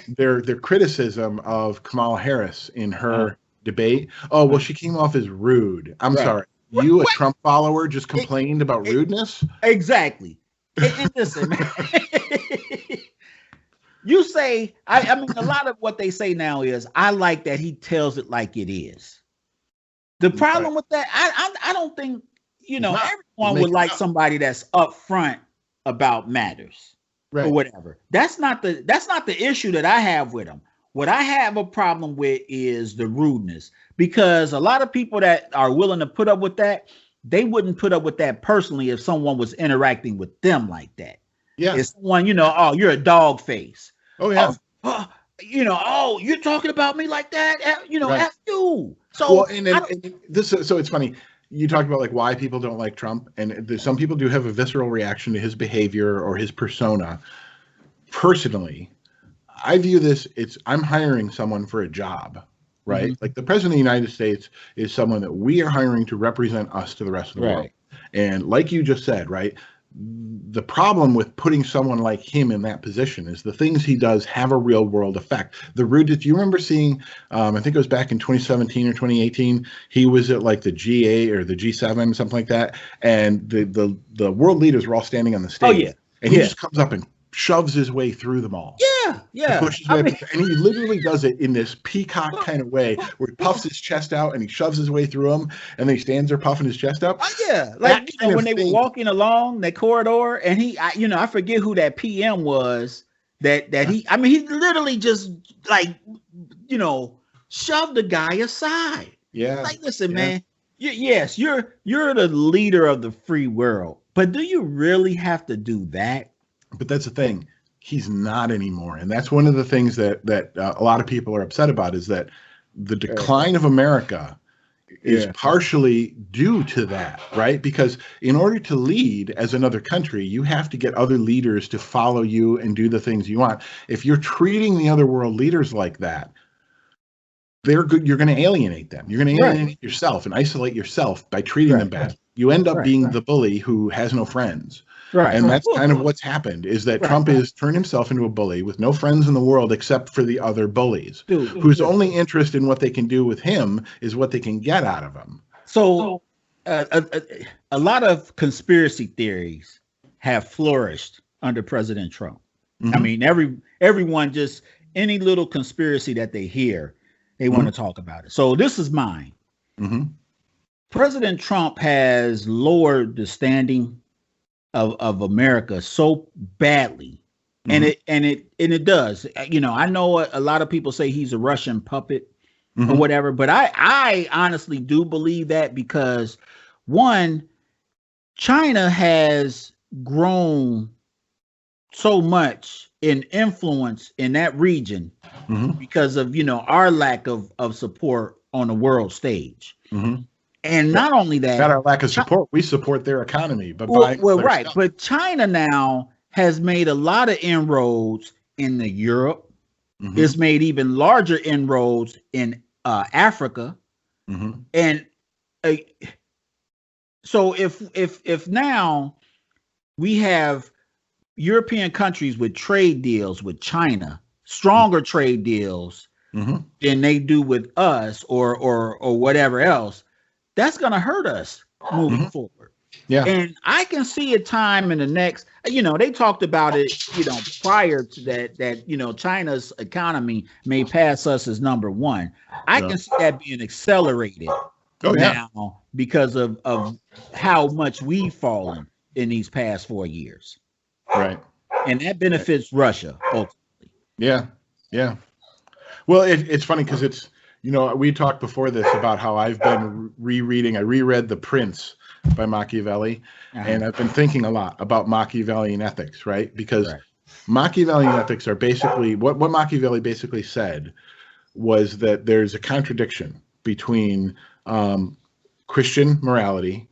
their criticism of Kamala Harris in her debate, she came off as rude. I'm sorry. You, a Trump follower, just complained about rudeness? Exactly. And listen, man. You say, I mean, a lot of what they say now is, I like that he tells it like it is. The problem with that, I don't think, everyone would like somebody that's upfront about matters or whatever. That's not the issue that I have with him. What I have a problem with is the rudeness, because a lot of people that are willing to put up with that, they wouldn't put up with that personally if someone was interacting with them like that. If someone, you're a dog face. You're talking about me like that. F you. So, so it's funny. You talked about like why people don't like Trump, and some people do have a visceral reaction to his behavior or his persona. Personally, I view this, I'm hiring someone for a job, right? Like, the president of the United States is someone that we are hiring to represent us to the rest of the world. And like you just said, the problem with putting someone like him in that position is the things he does have a real world effect. The rudeness, do you remember seeing, I think it was back in 2017 or 2018, he was at like the G8 or the G7, something like that. And the world leaders were all standing on the stage. And he just comes up and shoves his way through them all. And he literally does it in this peacock kind of way, where he puffs his chest out and he shoves his way through them, and then he stands there puffing his chest up. Like, when they were walking along that corridor, and I forget who that PM was that he literally just shoved the guy aside. Like, listen, man, yes, you're the leader of the free world, but do you really have to do that? But that's the thing. He's not anymore. And that's one of the things that a lot of people are upset about, is that the decline of America is partially due to that, right? Because in order to lead as another country, you have to get other leaders to follow you and do the things you want. If you're treating the other world leaders like that, they're good. You're going to alienate them. You're going to alienate yourself and isolate yourself by treating them bad. You end up being the bully who has no friends. Right. And that's kind of what's happened, is that Trump has turned himself into a bully with no friends in the world except for the other bullies, whose only interest in what they can do with him is what they can get out of him. So a lot of conspiracy theories have flourished under President Trump. I mean, everyone, just any little conspiracy that they hear, they want to talk about it. So this is mine. President Trump has lowered the standing of America so badly, and it does. You know, I know a lot of people say he's a Russian puppet or whatever, but I honestly do believe that, because one, China has grown so much in influence in that region because of, you know, our lack of support on the world stage. And not only that, not our lack of support, we support their economy. But but China now has made a lot of inroads in Europe. It's made even larger inroads in Africa, and so if now we have European countries with trade deals with China, stronger trade deals than they do with us or whatever else, that's going to hurt us moving forward. Yeah. And I can see a time in the next, you know, they talked about it, you know, prior to that, you know, China's economy may pass us as number one. I can see that being accelerated now because of how much we've fallen in these past 4 years. Right. And that benefits Russia ultimately. Yeah. Yeah. Well, it's funny because it's, you know, we talked before this about how I've been I reread The Prince by Machiavelli, and I've been thinking a lot about Machiavellian ethics, right? Because Machiavellian ethics are basically, what Machiavelli basically said was that there's a contradiction between Christian morality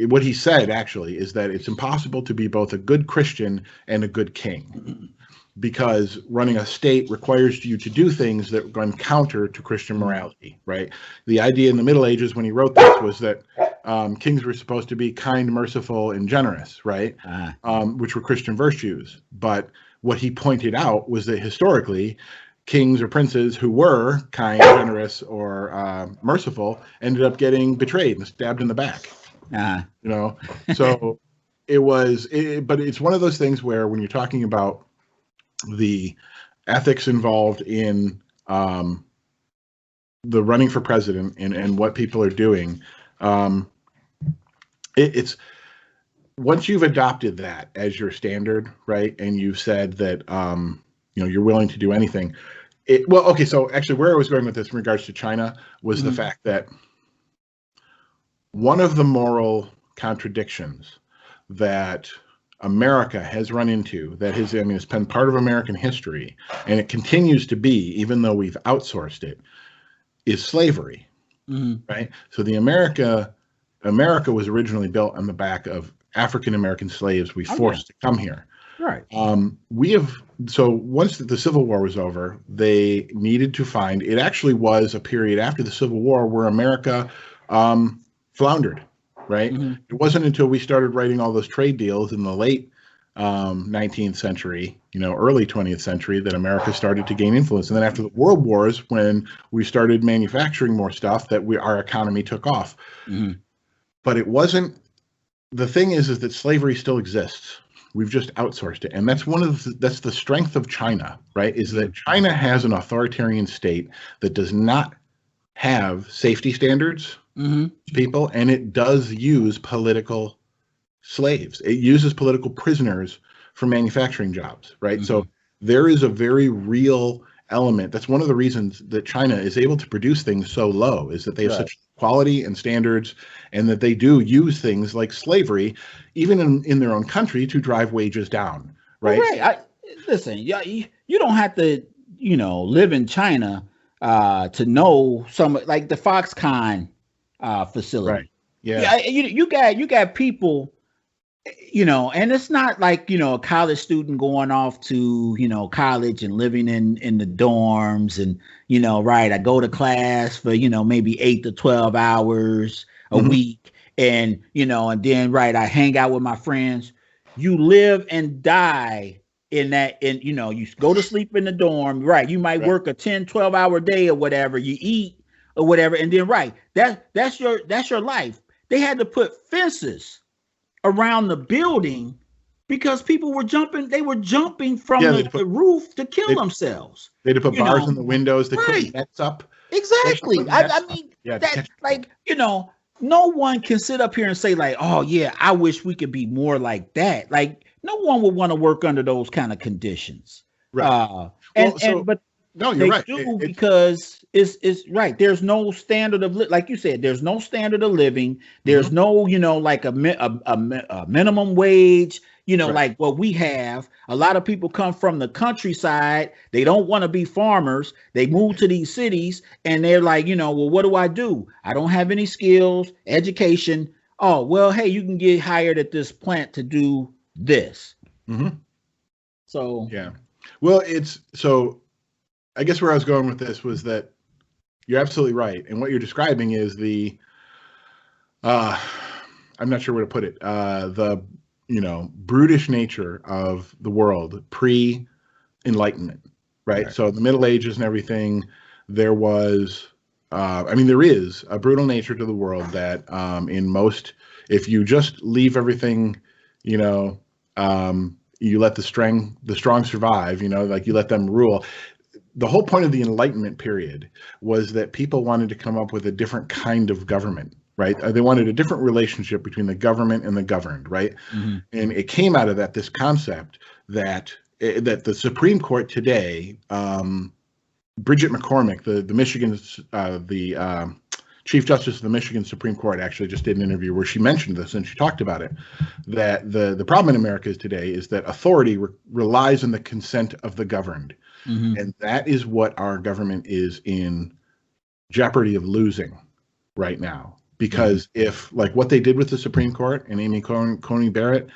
what he said actually is that it's impossible to be both a good Christian and a good king, because running a state requires you to do things that run counter to Christian morality, right? The idea in the Middle Ages when he wrote this was that kings were supposed to be kind, merciful, and generous, right? Which were Christian virtues. But what he pointed out was that historically, kings or princes who were kind, generous, or merciful ended up getting betrayed and stabbed in the back. You know, so but it's one of those things where when you're talking about the ethics involved in the running for president and what people are doing, it's once you've adopted that as your standard, right, and you've said that you know, you're willing to do anything. So actually where I was going with this in regards to China was the fact that one of the moral contradictions that America has run into, it's been part of American history, and it continues to be, even though we've outsourced it, is slavery, right? So America was originally built on the back of African American slaves we forced to come here. Right. So once the Civil War was over, they needed to find, it actually was a period after the Civil War where America floundered, right? It wasn't until we started writing all those trade deals in the late 19th century, you know, early 20th century, that America started to gain influence. And then after the World Wars, when we started manufacturing more stuff, that our economy took off. But it wasn't, the thing is that slavery still exists. We've just outsourced it. And that's that's the strength of China, right? Is that China has an authoritarian state that does not have safety standards people, and it does use political slaves. It uses political prisoners for manufacturing jobs, right? So there is a very real element. That's one of the reasons that China is able to produce things so low, is that they have such quality and standards, and that they do use things like slavery, even in their own country, to drive wages down, right? Well, right. Listen, you don't have to, you know, live in China to know some, like the Foxconn facility. Right. Yeah. You got people And it's not like, a college student going off to, college and living in the dorms and, right. I go to class for, maybe 8 to 12 hours a week. And, and then, right, I hang out with my friends. You live and die in that, you go to sleep in the dorm, right? You might work a 10, 12 hour day or whatever, you eat or whatever. And then, right, that's your life. They had to put fences around the building because people were jumping. They were jumping from the roof to kill themselves. They had to put bars in the windows. They put nets up. Exactly. I mean, that like, no one can sit up here and say like, oh yeah, I wish we could be more like that. Like no one would want to work under those kind of conditions. Right. But no, you're right. Because it's right. There's no standard of like you said. There's no standard of living. There's no like a minimum wage. Like what we have. A lot of people come from the countryside. They don't want to be farmers. They move to these cities and they're like, well, what do? I don't have any skills, education. Oh, well, hey, you can get hired at this plant to do this. So yeah. Well, I guess where I was going with this was that you're absolutely right. And what you're describing is I'm not sure where to put it, the, brutish nature of the world pre-Enlightenment, right? So the Middle Ages and everything, there was, there is a brutal nature to the world that if you just leave everything, you let the strong survive, like you let them rule. The whole point of the Enlightenment period was that people wanted to come up with a different kind of government, right? They wanted a different relationship between the government and the governed, right? And it came out of this concept that the Supreme Court today, Bridget McCormick, the Michigan's, Chief Justice of the Michigan Supreme Court, actually just did an interview where she mentioned this and she talked about it, that the problem in America today is that authority relies on the consent of the governed. And that is what our government is in jeopardy of losing right now. Because if, like what they did with the Supreme Court and Amy Coney Barrett,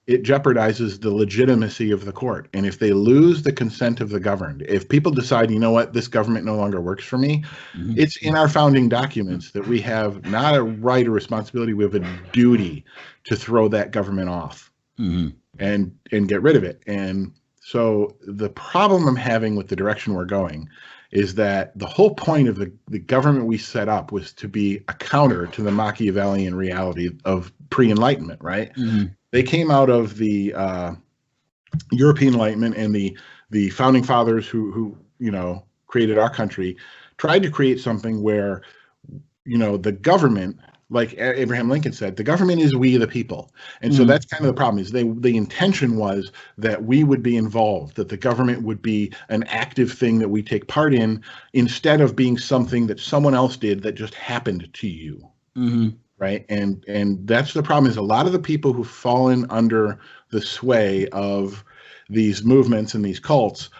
it jeopardizes the legitimacy of the court. And if they lose the consent of the governed, if people decide, you know what, this government no longer works for me, it's in our founding documents that we have not a right or responsibility, we have a duty to throw that government off and get rid of it. And so the problem I'm having with the direction we're going is that the whole point of the government we set up was to be a counter to the Machiavellian reality of pre-Enlightenment, right? They came out of the European Enlightenment, and the founding fathers who created our country tried to create something where the government, like Abraham Lincoln said, the government is we the people. And so that's kind of the problem, is the intention was that we would be involved, that the government would be an active thing that we take part in, instead of being something that someone else did that just happened to you. Right. And that's the problem, is a lot of the people who've fallen under the sway of these movements and these cults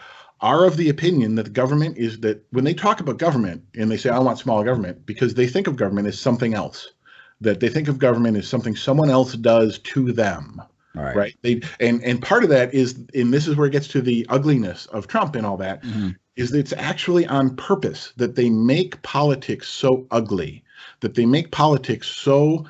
are of the opinion that the government is, that when they talk about government and they say, I want small government, because they think of government as something else, that they think of government as something someone else does to them. Right. And part of that is, and this is where it gets to the ugliness of Trump and all that, is that it's actually on purpose that they make politics so ugly, that they make politics so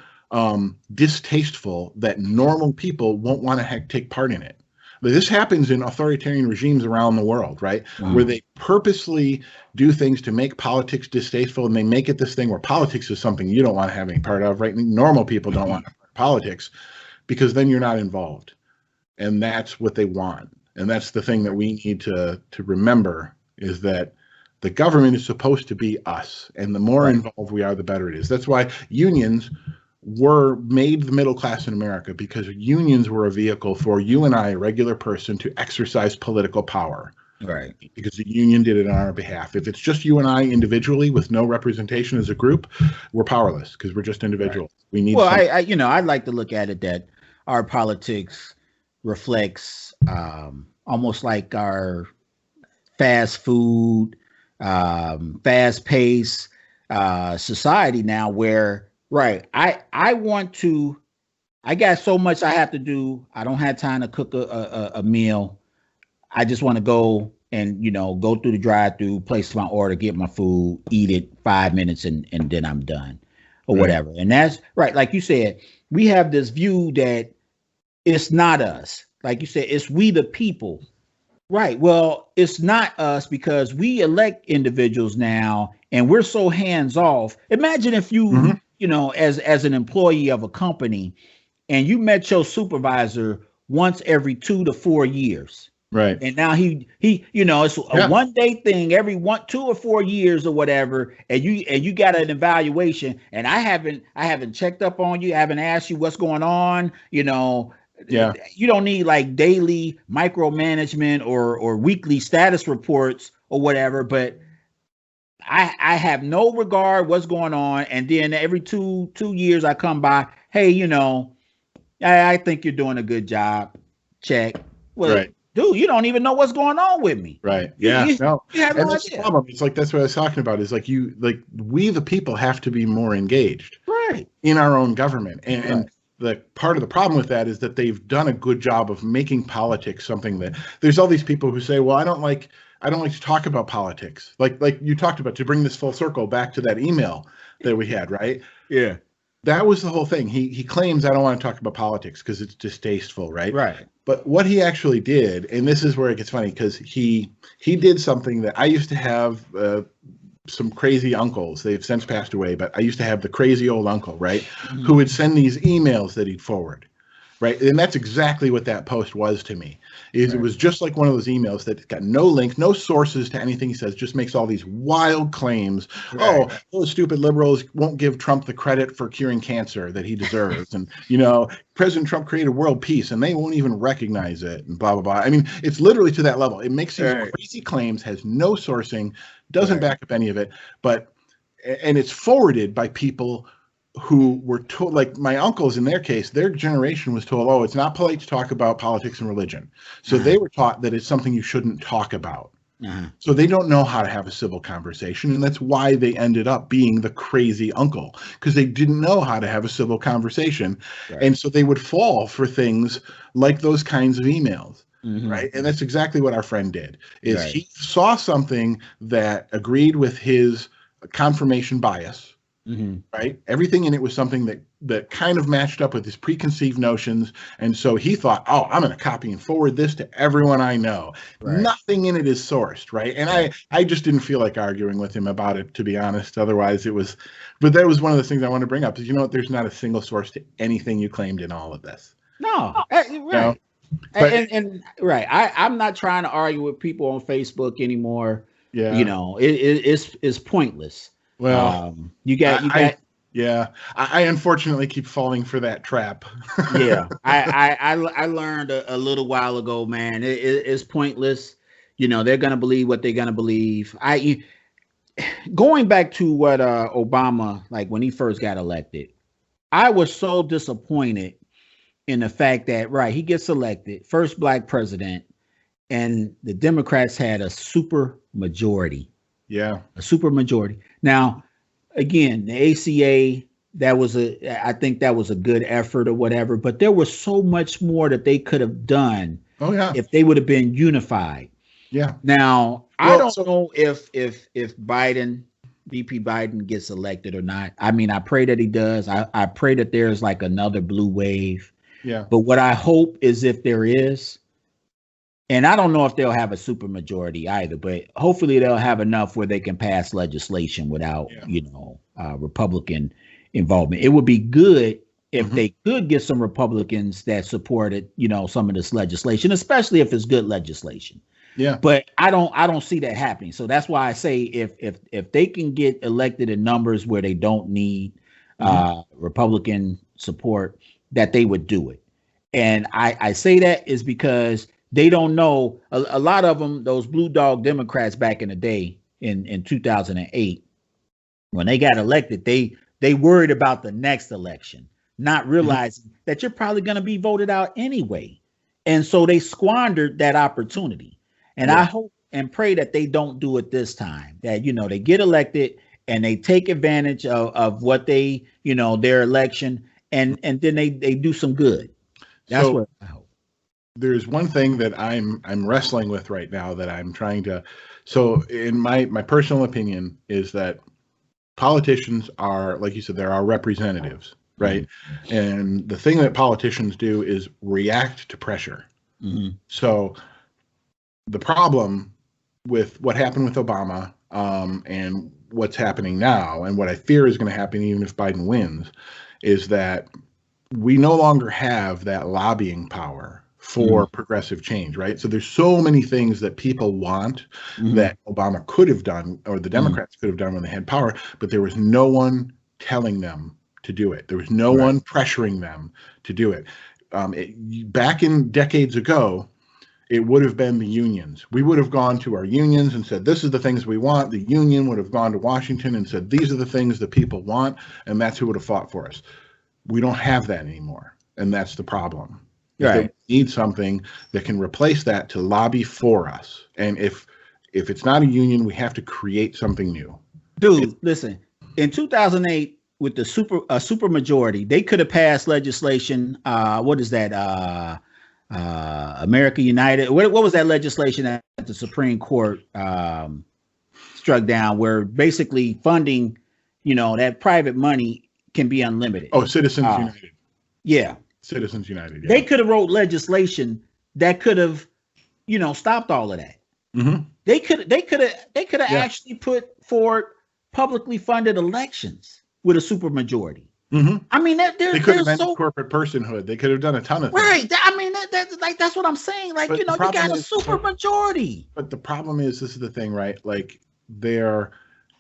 distasteful that normal people won't want to take part in it. But this happens in authoritarian regimes around the world, right? Where they purposely do things to make politics distasteful, and they make it this thing where politics is something you don't want to have any part of, right? Normal people don't want politics, because then you're not involved. And that's what they want. And that's the thing that we need to remember, is that the government is supposed to be us. And the more involved we are, the better it is. That's why unions were made the middle class in America, because unions were a vehicle for you and I, a regular person, to exercise political power. Right. Because the union did it on our behalf. If it's just you and I individually with no representation as a group, we're powerless, because we're just individuals. We need. Well, I'd like to look at it that our politics reflects almost like our fast food, fast paced society now, where I want to I got so much I have to do. I don't have time to cook a meal. I just want to go and go through the drive-thru, place my order, get my food, eat it 5 minutes, and then I'm done, or whatever. And that's right, like you said, we have this view that it's not us. Like you said, it's we the people. Right. Well, it's not us because we elect individuals now, and we're so hands off. Imagine if you, as an employee of a company, and you met your supervisor once every 2 to 4 years. Right. And now he, it's a 1 day thing every 2 or 4 years or whatever. And you got an evaluation, and I haven't checked up on you. I haven't asked you what's going on. You don't need like daily micromanagement or weekly status reports or whatever. But I have no regard what's going on. And then every two years I come by, hey, I think you're doing a good job. Check. Well, right. Dude, you don't even know what's going on with me. Right. Yeah. No. And that's the problem. It's like, that's what I was talking about, is like we the people have to be more engaged. Right. In our own government. And the part of the problem with that is that they've done a good job of making politics something that there's all these people who say, well, I don't like to talk about politics. Like you talked about, to bring this full circle back to that email that we had, right? Yeah. That was the whole thing. He claims, I don't want to talk about politics because it's distasteful, right? Right. But what he actually did, and this is where it gets funny, because he did something that I used to have some crazy uncles. They've since passed away, but I used to have the crazy old uncle, right? Mm-hmm. Who would send these emails that he'd forward. Right. And that's exactly what that post was to me. It was just like one of those emails that got no link, no sources to anything he says, just makes all these wild claims. Right. Oh, those stupid liberals won't give Trump the credit for curing cancer that he deserves. And, President Trump created world peace and they won't even recognize it, and blah, blah, blah. I mean, it's literally to that level. It makes these crazy claims, has no sourcing, doesn't back up any of it. And it's forwarded by people who were told, like my uncles in their case, their generation was told, oh, it's not polite to talk about politics and religion. So they were taught that it's something you shouldn't talk about. So they don't know how to have a civil conversation. And that's why they ended up being the crazy uncle, because they didn't know how to have a civil conversation. Right. And so they would fall for things like those kinds of emails. Mm-hmm. Right. And that's exactly what our friend did, is he saw something that agreed with his confirmation bias. Mm-hmm. Right. Everything in it was something that kind of matched up with his preconceived notions. And so he thought, oh, I'm going to copy and forward this to everyone I know. Right. Nothing in it is sourced. Right. And I just didn't feel like arguing with him about it, to be honest. Otherwise, but that was one of the things I want to bring up is, there's not a single source to anything you claimed in all of this. No. Right. But, and I'm not trying to argue with people on Facebook anymore. Yeah. It's pointless. Well, I unfortunately keep falling for that trap. Yeah, I learned a little while ago, man. It's pointless. They're gonna believe what they're gonna believe. Going back to what Obama, like when he first got elected, I was so disappointed in the fact that he gets elected, first black president, and the Democrats had a super majority. Yeah, a super majority. Now, again, the ACA, I think that was a good effort or whatever, but there was so much more that they could have done. Oh yeah, if they would have been unified. Yeah. Now, I don't know if Biden, VP Biden gets elected or not. I mean, I pray that he does. I pray that there's like another blue wave. Yeah. But what I hope is, if there is, and I don't know if they'll have a super majority either, but hopefully they'll have enough where they can pass legislation without, Republican involvement. It would be good if they could get some Republicans that supported, some of this legislation, especially if it's good legislation. Yeah. But I don't see that happening. So that's why I say if they can get elected in numbers where they don't need Republican support, that they would do it. And I say that is because they don't know, a lot of them, those blue dog Democrats back in the day in 2008, when they got elected, they worried about the next election, not realizing that you're probably going to be voted out anyway. And so they squandered that opportunity. And I hope and pray that they don't do it this time, that, they get elected and they take advantage of what they, their election, and then they do some good. That's so what I hope. There's one thing that I'm wrestling with right now that I'm trying to. So in my personal opinion is that politicians are, like you said, they're our representatives, right? Mm-hmm. And the thing that politicians do is react to pressure. Mm-hmm. So the problem with what happened with Obama and what's happening now, and what I fear is going to happen even if Biden wins, is that we no longer have that lobbying power for progressive change, right? So there's so many things that people want that Obama could have done, or the Democrats could have done when they had power, but there was no one telling them to do it. There was no one pressuring them to do it. Back in decades ago, it would have been the unions. We would have gone to our unions and said, this is the things we want. The union would have gone to Washington and said, these are the things that people want, and that's who would have fought for us. We don't have that anymore, and that's the problem. Right. We need something that can replace that to lobby for us. And if it's not a union, we have to create something new. Dude, listen, in 2008, with the super majority, they could have passed legislation. What is that? America United. What was that legislation that the Supreme Court struck down, where basically funding, that private money can be unlimited? Oh, Citizens United. Yeah. Citizens United. Yeah. They could have wrote legislation that could have, stopped all of that. Mm-hmm. They could have actually put forward publicly funded elections with a supermajority. Mm-hmm. I mean, they could have been corporate personhood. They could have done a ton of things. Right. I mean, that's what I'm saying. Like, you got a supermajority. But the problem is, this is the thing, right? Like, they're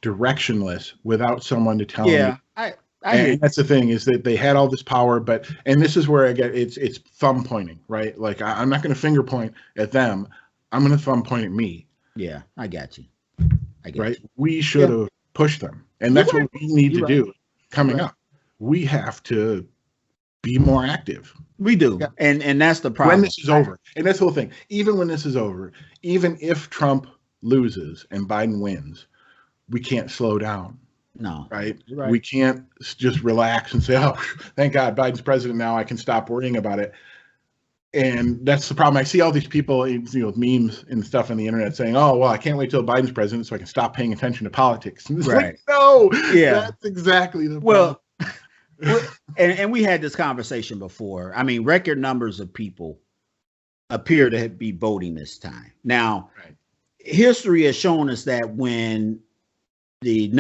directionless without someone to tell them. Yeah, and that's the thing, is that they had all this power, and this is where I get it's thumb pointing, right? Like, I'm not going to finger point at them. I'm going to thumb point at me. Yeah, I got you. Right? We should have pushed them, and that's what we need to do coming up. We have to be more active. We do, and that's the problem. When this is over, and that's the whole thing. Even when this is over, even if Trump loses and Biden wins, we can't slow down. No. Right? We can't just relax and say, oh, thank God Biden's president now, I can stop worrying about it. And that's the problem. I see all these people, memes and stuff on the internet saying, oh, well, I can't wait till Biden's president so I can stop paying attention to politics. And it's like, no, that's exactly the problem. And we had this conversation before. I mean, record numbers of people appear to be voting this time. Now, history has shown us that when the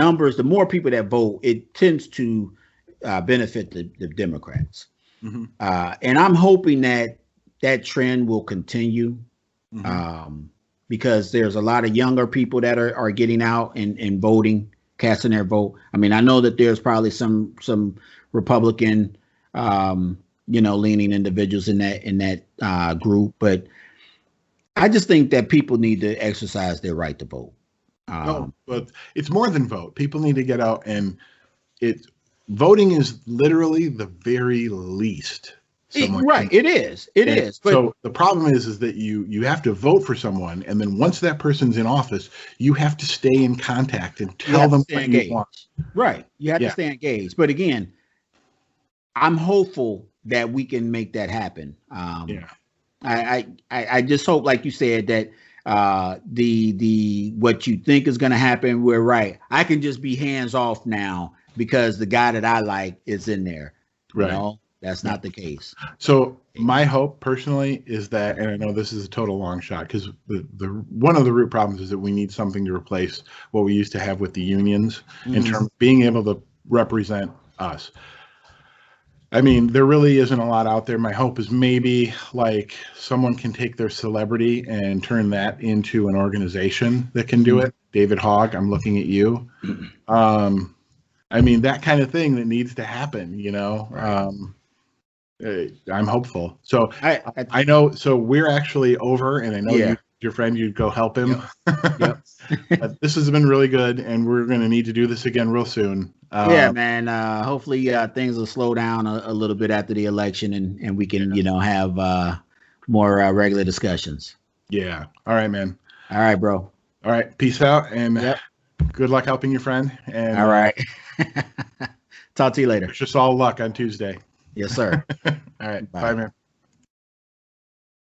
more people that vote, it tends to benefit the Democrats. Mm-hmm. And I'm hoping that trend will continue, because there's a lot of younger people that are getting out and voting, casting their vote. I mean, I know that there's probably some Republican, leaning individuals in that group, but I just think that people need to exercise their right to vote. But it's more than vote. People need to get out, and voting is literally the very least. It is. But so the problem is that you have to vote for someone, and then once that person's in office, you have to stay in contact and tell them what you want. Right. You have to stay engaged. But again, I'm hopeful that we can make that happen. I just hope, like you said, that the what you think is going to happen, we're right. I can just be hands off now because the guy that I like is in there. Right. That's not the case. So my hope personally is that, and I know this is a total long shot, because the one of the root problems is that we need something to replace what we used to have with the unions in terms of being able to represent us. I mean, there really isn't a lot out there. My hope is maybe like someone can take their celebrity and turn that into an organization that can do it. David Hogg, I'm looking at you. I mean, that kind of thing that needs to happen, I'm hopeful. So I know, so we're actually over, and I know your friend, you'd go help him. Yep. But this has been really good, and we're going to need to do this again real soon. Man. Hopefully things will slow down a little bit after the election, and we can, have more regular discussions. Yeah. All right, man. All right, bro. All right. Peace out, and good luck helping your friend. And all right. Talk to you later. It's just all luck on Tuesday. Yes, sir. All right. Bye, man.